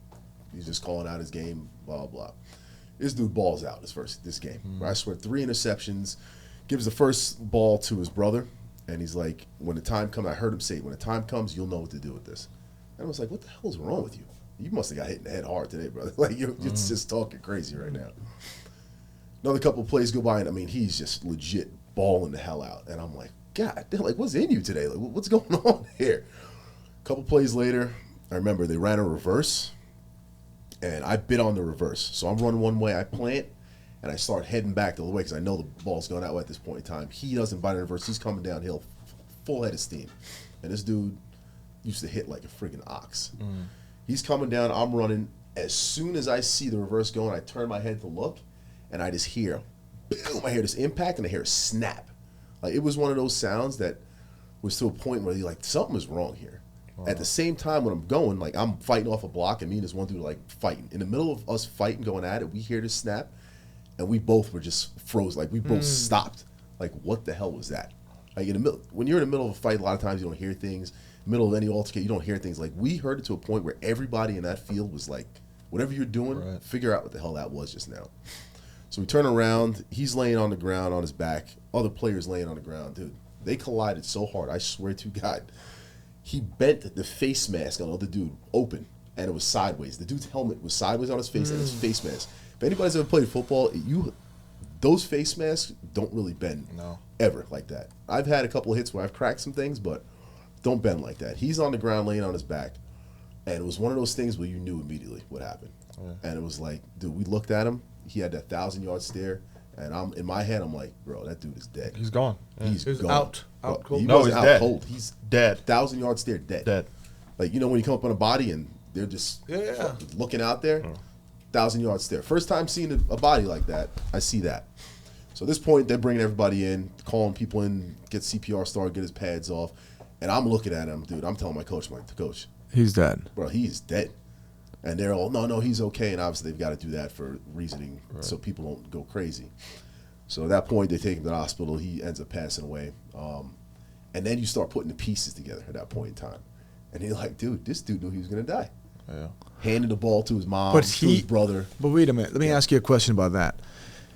He's just calling out his game, blah, blah. This dude balls out this game. I swear, 3 interceptions. Gives the first ball to his brother, and he's like, when the time comes, I heard him say, when the time comes, you'll know what to do with this. And I was like, what the hell is wrong with you? You must have got hit in the head hard today, brother. Like, you're just talking crazy right now. Another couple of plays go by, and I mean, he's just legit balling the hell out. And I'm like, God, like, what's in you today? Like, what's going on here? A couple plays later, I remember they ran a reverse, and I bit on the reverse. So I'm running one way, I plant, and I start heading back the other way because I know the ball's going out at this point in time. He doesn't bite in reverse. He's coming downhill, full head of steam. And this dude used to hit like a freaking ox. He's coming down, I'm running. As soon as I see the reverse going, I turn my head to look, and I just hear, boom, I hear this impact, and I hear a snap. Like, it was one of those sounds that was to a point where you're like, something is wrong here. Wow. At the same time, when I'm going, like, I'm fighting off a block, and me and this one dude are, like, fighting. In the middle of us fighting, going at it, we hear this snap, and we both were just froze. Like, we both stopped. Like, what the hell was that? Like, in the middle, when you're in the middle of a fight, a lot of times you don't hear things. Middle of any altercation, you don't hear things. Like, we heard it to a point where everybody in that field was like, whatever you're doing, figure out what the hell that was just now. So we turn around. He's laying on the ground on his back. Other players laying on the ground. Dude, they collided so hard. I swear to God. He bent the face mask on the other dude open, and it was sideways. The dude's helmet was sideways on his face, and his face mask. If anybody's ever played football, those face masks don't really bend ever like that. I've had a couple of hits where I've cracked some things, but don't bend like that. He's on the ground laying on his back, and it was one of those things where you knew immediately what happened. And it was like, dude, we looked at him. He had that 1,000-yard stare, and in my head, I'm like, bro, that dude is dead. He's gone. Yeah. He's gone. Out cold. He No, he's out dead. Cold. He's Dead. 1,000-yard stare, dead. Dead. Like, when you come up on a body and they're just looking out there, 1,000-yard stare. First time seeing a body like that, I see that. So at this point, they're bringing everybody in, calling people in, get CPR started, get his pads off. And I'm looking at him, dude. I'm telling my coach, coach, he's dead. Bro, he's dead. And they're all, no, he's okay. And obviously they've got to do that for reasoning so people don't go crazy. So at that point, they take him to the hospital. He ends up passing away. And then you start putting the pieces together at that point in time. And you're like, dude, this dude knew he was going to die. Yeah. Handing the ball to his mom, to his brother. But wait a minute. Let me ask you a question about that.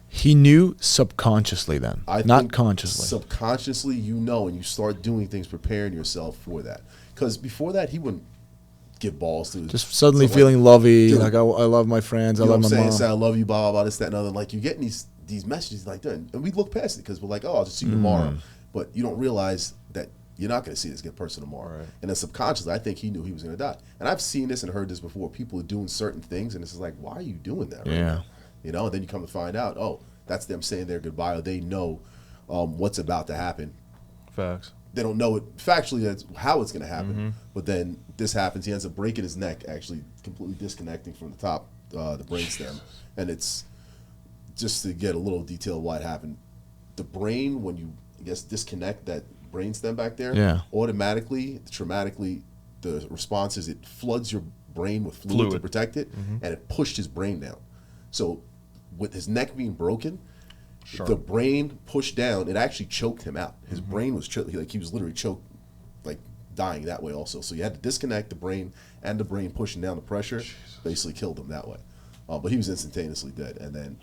He knew subconsciously then, not consciously. Subconsciously, and you start doing things, preparing yourself for that. Because before that, he wouldn't give balls to. Just suddenly feeling lovey, dude, like I love my friends, I love my mom. Say I love you, blah, blah, blah, this, that, and other. Like, you're getting these messages like that. And we look past it because we're like, oh, I'll just see you tomorrow. But you don't realize that you're not going to see this good person tomorrow. Right. And then subconsciously, I think he knew he was going to die. And I've seen this and heard this before. People are doing certain things, and it's like, why are you doing that right now? And then you come to find out, that's them saying their goodbye, or they know what's about to happen. Facts. They don't know it factually that's how it's going to happen. But then this happens. He ends up breaking his neck, actually completely disconnecting from the top, the brainstem. And it's just to get a little detail of what happened. The brain, when you, disconnect that brainstem back there, automatically, traumatically the response is it floods your brain with fluid to protect it, and it pushed his brain down. So with his neck being broken, the brain pushed down. It actually choked him out. His brain was choked. Like, he was literally choked, like dying that way also. So you had to disconnect the brain, and the brain pushing down the pressure basically killed him that way. But he was instantaneously dead. And then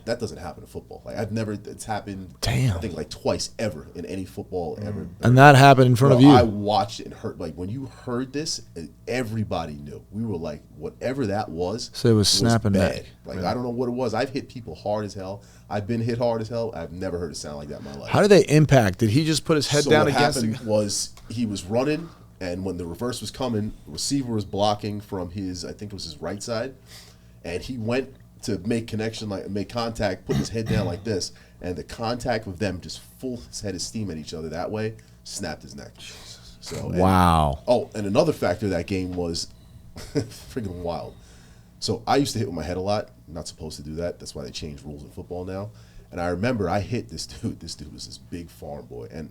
that doesn't happen in football. Like, it's happened. Damn. I think like twice ever in any football ever. And that happened in front of you. I watched it and heard, like, when you heard this, everybody knew. We were like, whatever that was. So it was snapping bad. neck. Like, I don't know what it was. I've hit people hard as hell. I've been hit hard as hell. I've never heard it sound like that in my life. How did they impact? Did he just put his head down against what happened was he was running, and when the reverse was coming, the receiver was blocking from his, I think it was his right side, and he went to make connection, like make contact, put his head down like this, and the contact with them just full head of steam at each other that way, snapped his neck. So wow. And another factor of that game was freaking wild. So I used to hit with my head a lot. I'm not supposed to do that. That's why they changed rules in football now. And I remember I hit this dude. This dude was this big farm boy, and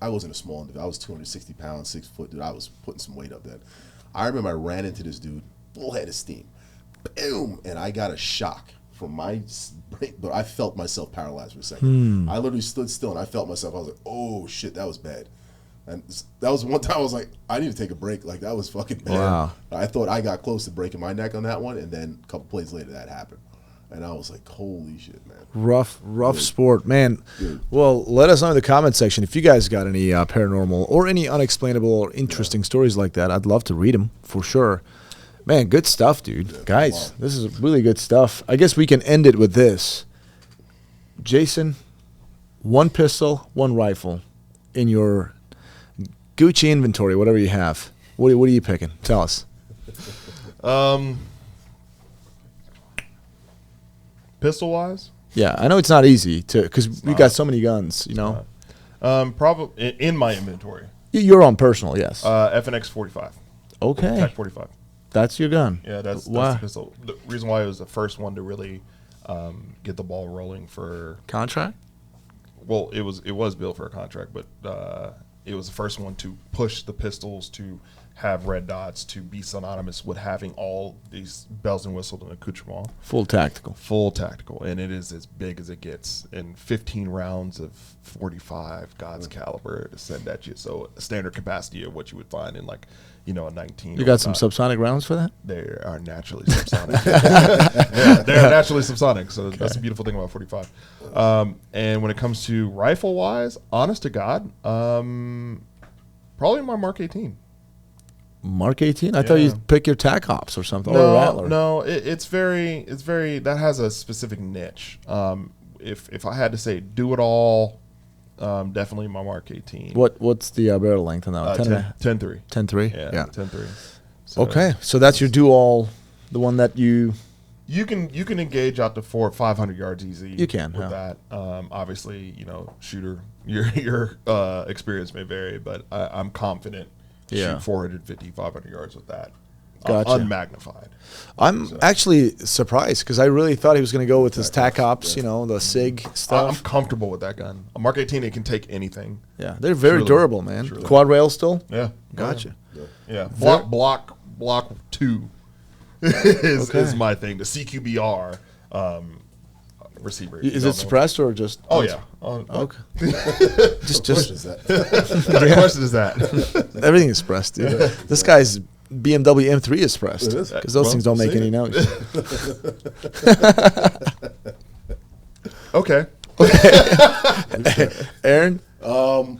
I wasn't a small individual. I was 260 pounds, 6 foot dude. I was putting some weight up then. I remember I ran into this dude, full head of steam. Boom! And I got a shock from my brain, but I felt myself paralyzed for a second. I literally stood still, and I felt myself. I was like, "Oh shit, that was bad." And that was one time I was like, "I need to take a break." Like, that was fucking bad. Wow. I thought I got close to breaking my neck on that one, and then a couple plays later that happened, and I was like, "Holy shit, man!" Rough Dude. sport, man. Dude. Well, let us know in the comment section if you guys got any paranormal or any unexplainable or interesting stories like that. I'd love to read them for sure. Man, good stuff, dude. Yeah, Guys, wow. this is really good stuff. I guess we can end it with this. Jason, 1 pistol, 1 rifle in your Gucci inventory, whatever you have. What are you picking? Tell us. Pistol wise, Yeah, I know it's not easy to because we got so many guns. You know, probably in my inventory. your own personal, yes. FNX 45, Okay, Tech 45. that's your gun. Yeah, that's Why? the pistol. The reason why it was the first one to really get the ball rolling for. Contract. Well, it was built for a contract, but it was the first one to push the pistols to have red dots, to be synonymous with having all these bells and whistles and accoutrements. Full tactical. Full tactical, and it is as big as it gets. And 15 rounds of 45 God's caliber to send at you. So a standard capacity of what you would find in like, a 19. You got some subsonic rounds for that? They are naturally subsonic. Yeah, they're naturally subsonic. So that's the beautiful thing about 45. And when it comes to rifle wise, honest to God, probably my Mark 18. Mark 18? I thought you'd pick your TAC Ops or something. Or a Rattler. No, it's very that has a specific niche. If I had to say do it all, definitely my Mark 18. What's the barrel length on that one? 10.3. 10.3? Yeah. 10.3. So Okay, so that's your do-all, the one that you... You can engage out to 400 or 500 yards easy. You can, with that. Obviously, shooter, your experience may vary, but I'm confident. Yeah. Shoot 450, 500 yards with that. Gotcha. Unmagnified. I'm actually surprised because I really thought he was going to go with his TAC Ops, the SIG I'm stuff. comfortable with that gun. A Mark 18, it can take anything. Yeah, they're very Truly. durable, man. Truly. Quad rail still? Yeah. Gotcha. Yeah. Block 2 is my thing. The CQBR receiver. Is it suppressed or just... Oh, yeah. Okay. What is that? What question is that? Everything is suppressed, dude. This guy's BMW M3 is suppressed It is. because those things don't make see? any noise. Okay. Aaron?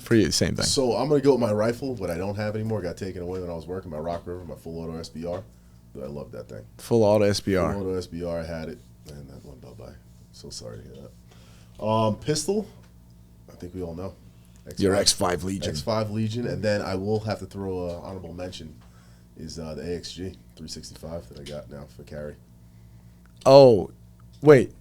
For you, same thing. So I'm gonna go with my rifle, but I don't have anymore. Got taken away when I was working my Rock River, my full auto SBR. But I love that thing. Full auto Full SBR. auto SBR, I had it, and that went bye-bye. So sorry to hear that. Pistol, I think we all know. Your X5 Legion. X5 Legion, and then I will have to throw an honorable mention is the AXG 365 that I got now for carry. Oh, wait.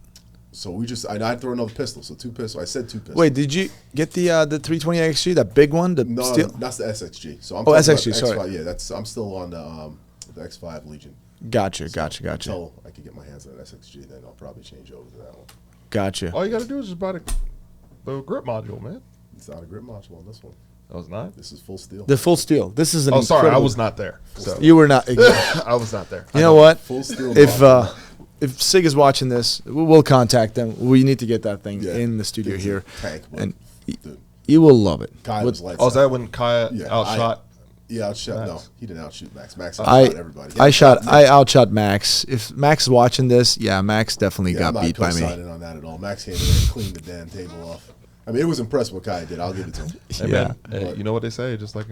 So I'd throw another pistol, so 2 pistols. I said 2 pistols. Wait, did you get the 320 XG, that big one? No, steel? that's the SXG. So I'm Oh, talking about SXG, the sorry. X5, yeah, I'm still on the X5 Legion. Gotcha. Until I can get my hands on that SXG, then I'll probably change over to that one. Gotcha. All you got to do is just buy the grip module, man. It's not a grip module on this one. I was not. This is full steel. The full steel. This is an Oh, sorry, I incredible- was not there. So You were not. Exactly. I was not there. You know what? Full steel. If Sig is watching this, we'll contact them. We need to get that thing Yeah. in the studio It's a here, tank, but and dude, you will love it. Kai was lights Oh, is out. that when Kaya Yeah, outshot? Yeah, outshot. Max? No, he didn't outshoot Max. Max I outshot everybody. He I outshot Max. If Max is watching this, yeah, Max definitely I'm got not beat by me. co-signing on that at all. Max came in and cleaned the damn table off. I mean, it was impressive what Kai did. I'll give it to him. Hey, Yeah. man, hey, you know what they say? Just like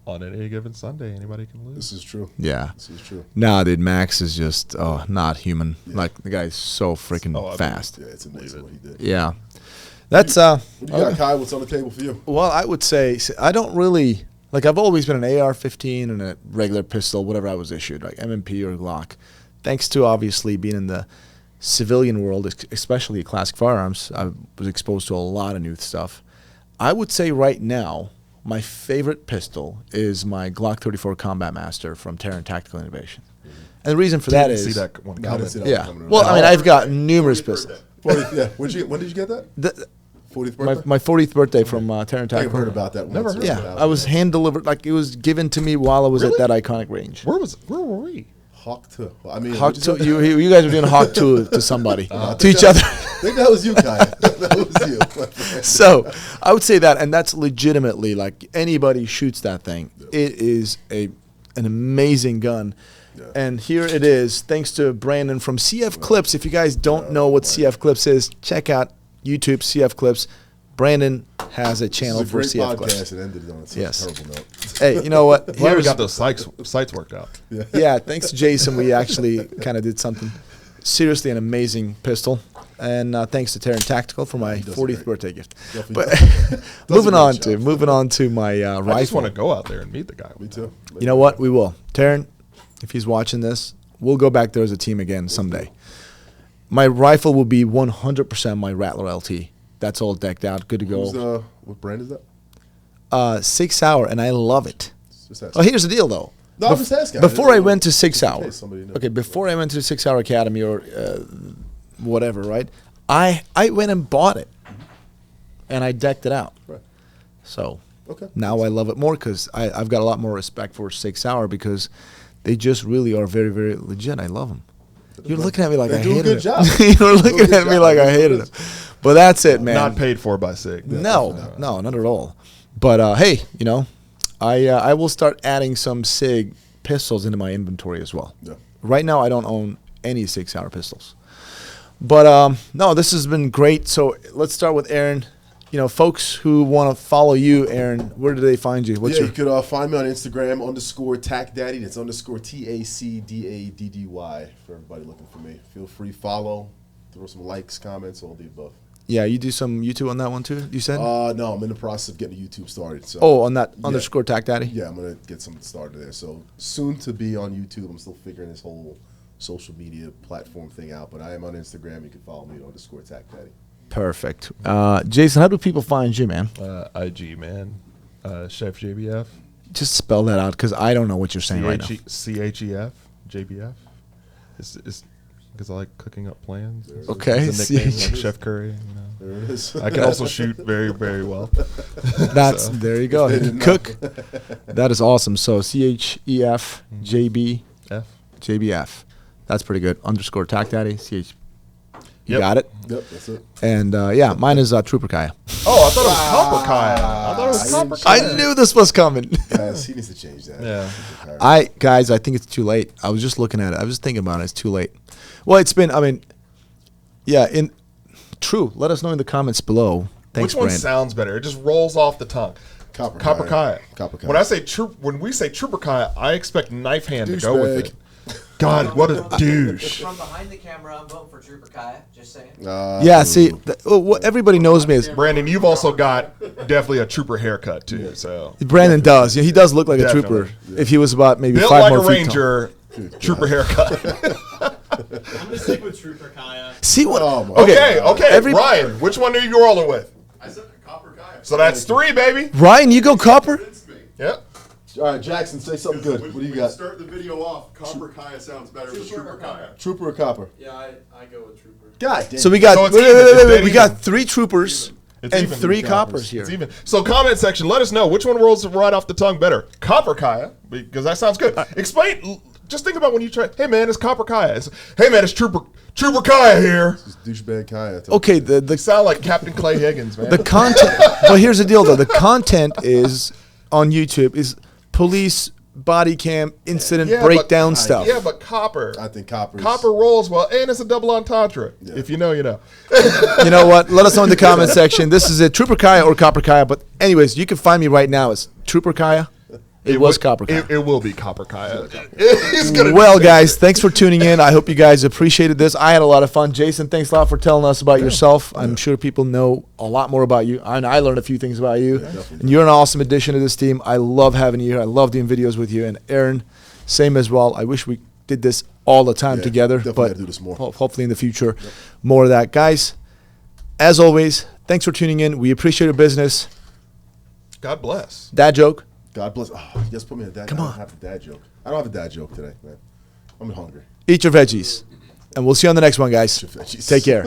on any given Sunday, anybody can lose. This is true. Yeah. This is true. Nah, dude, Max is just not human. Yeah. Like the guy's so freaking Oh, I believe fast. Yeah, it's amazing what he did. Yeah, that's What do you got, okay. Kai? What's on the table for you? Well, I would say I don't really like. I've always been an AR-15 and a regular pistol, whatever I was issued, like M&P or Glock. Thanks to obviously being in the civilian world, especially classic firearms, I was exposed to a lot of new stuff. I would say right now, my favorite pistol is my Glock 34 Combat Master from Terran Tactical Innovation. And the reason for that Didn't is, see that one No, I didn't coming. see that yeah. one coming Well, around. I mean, I've got numerous pistols. 40th, yeah. When did you get that? 40th My, birthday? my 40th birthday from Terran I think I've Tactical. heard about that. Never once. heard Yeah, of that. I was hand delivered. Like it was given to me while I was Really? at that iconic range. Where were we? Hawk 2. I mean, Hawk what'd to you say? you guys were doing Hawk to somebody, I to think each that- other. I think that was you, Kai. That was you. So I would say that, and that's legitimately like anybody shoots that thing. It is an amazing gun. Yeah. And here it is, thanks to Brandon from CF Clips. If you guys don't know what CF Clips is, check out YouTube CF Clips. Brandon has a channel This for is a great CF podcast Clips. and ended on such Yes. a terrible note. Hey, you know what? Glad we Here's- got those sites worked out. yeah, thanks to Jason, we actually kind of did something. Seriously, an amazing pistol. And thanks to Terran Tactical for my He does 40th great. birthday gift. Definitely But does a moving great on job. to my I just rifle. want to go out there and meet the guy. Me too. You know what? We will. Terran, if he's watching this, we'll go back there as a team again someday. My rifle will be 100% my Rattler LT. That's all decked out, good to Who's, go. what brand is that? 6 Hour, and I love it. Just ask. Oh, here's the deal, though. No, I'm just asking. Before I went to 6 Just in Hour, case somebody knows. okay, before I went to 6 Hour Academy or whatever, right? I went and bought it, and I decked it out. Right. So Okay. now I love it more because I've got a lot more respect for 6 Hour because they just really are very, very legit. I love them. You're looking at me like They I do a hated good it. job. You're They do a looking good at me job. like I That's what hated it it. is. But that's it, man. Not paid for by SIG. No, not at all. But hey, you know, I will start adding some SIG pistols into my inventory as well. Yeah. Right now, I don't own any 6 Hour pistols. But no, this has been great. So let's start with Aaron. You know, folks who want to follow you, Aaron, where do they find you? What's Yeah, your you could find me on Instagram _TacDaddy. That's _TACDADDY for everybody looking for me. Feel free, follow, throw some likes, comments, all the above. Yeah, you do some YouTube on that one too, you said? No, I'm in the process of getting YouTube started. So On that yeah. _TacDaddy? Yeah, I'm gonna get something started there. So soon to be on YouTube. I'm still figuring this whole social media platform thing out, but I am on Instagram. You can follow me on _TacDaddy. Perfect. Jason, how do people find you, man? IG, man. Chef JBF. Just spell that out because I don't know what you're saying right now. CHEF, JBF. It's because I like cooking up plans. Okay, It's a nickname CHEF. like Chef Curry. You know. There it is. I can also shoot very, very well. That's So, there you go. They didn't know. Cook. That is awesome. So CHEF JB F. JBF. That's pretty good. _TacDaddy. CH. You Yep. got it. Yep, that's it. And yeah, mine is Trooper Kaya. Oh, I thought it was Copper Kaya. I thought it was I Copper didn't- Kaya. I knew this was coming. Guys, he needs to change that. Yeah. Guys, I think it's too late. I was just looking at it. I was just thinking about it. It's too late. Well, it's been. I mean, yeah. True. Let us know in the comments below. Thanks, Which one Brandon. sounds better? It just rolls off the tongue. Copper Kaya. Copper Kaya. When we say Trooper Kaya, I expect Knife Hand to go with Douchebag. it. God, what a douche. From behind the camera, I'm voting for Trooper Kaya. Just saying. Yeah. See, everybody knows me as Brandon, you've also got definitely a trooper haircut too. So Brandon does. Yeah, he does look like a trooper. Definitely. If he was about maybe built 5 like more a feet tall. ranger, trooper haircut. I'm gonna stick with Trooper Kaya. See what? Oh, my Okay, God. okay. Every- Ryan, which one are you rolling with? I said Copper Kaya. So that's 3, baby. Ryan, you go copper. Convince me. Yep. All right, Jackson, say something good. What do you got? Start the video off. Copper Kaya sounds better than Trooper Kaya. Trooper or Copper? Yeah, I go with Trooper. God damn. So we got So it's wait, even. wait, It's wait, dead we got even. 3 troopers. It's And even. 3 coppers here. It's even. So comment section, let us know which one rolls right off the tongue better. Copper Kaya, because that sounds good. Explain. Just think about when you try. Hey man, it's Copper Kaya. Hey man, it's Trooper Kaya here. It's douchebag Kaya. Okay, They the sound like Captain Clay Higgins, man. the content. But here's the deal, though. The content is on YouTube is police body cam incident breakdown stuff. Yeah, but Copper. I think Copper. Copper rolls well, and it's a double entendre. Yeah. If you know, you know. You know what? Let us know in the comment section. This is it, Trooper Kaya or Copper Kaya. But anyways, you can find me right now as Trooper Kaya. It was Copper Kaya. It will be Copper Kaya. He's gonna Well, guys, thanks for tuning in. I hope you guys appreciated this. I had a lot of fun. Jason, thanks a lot for telling us about yourself. I'm sure people know a lot more about you, and I learned a few things about you. And you're an awesome addition to this team. I love having you here. I love doing videos with you. And Aaron, same as well. I wish we did this all the time together, definitely but gotta do this more. hopefully in the future, more of that. Guys, as always, thanks for tuning in. We appreciate your business. God bless. Dad joke. God bless. Oh, you just put me in a dad. Come I on. don't have a dad joke. I don't have a dad joke today, man. I'm hungry. Eat your veggies. And we'll see you on the next one, guys. Veggies. Take care.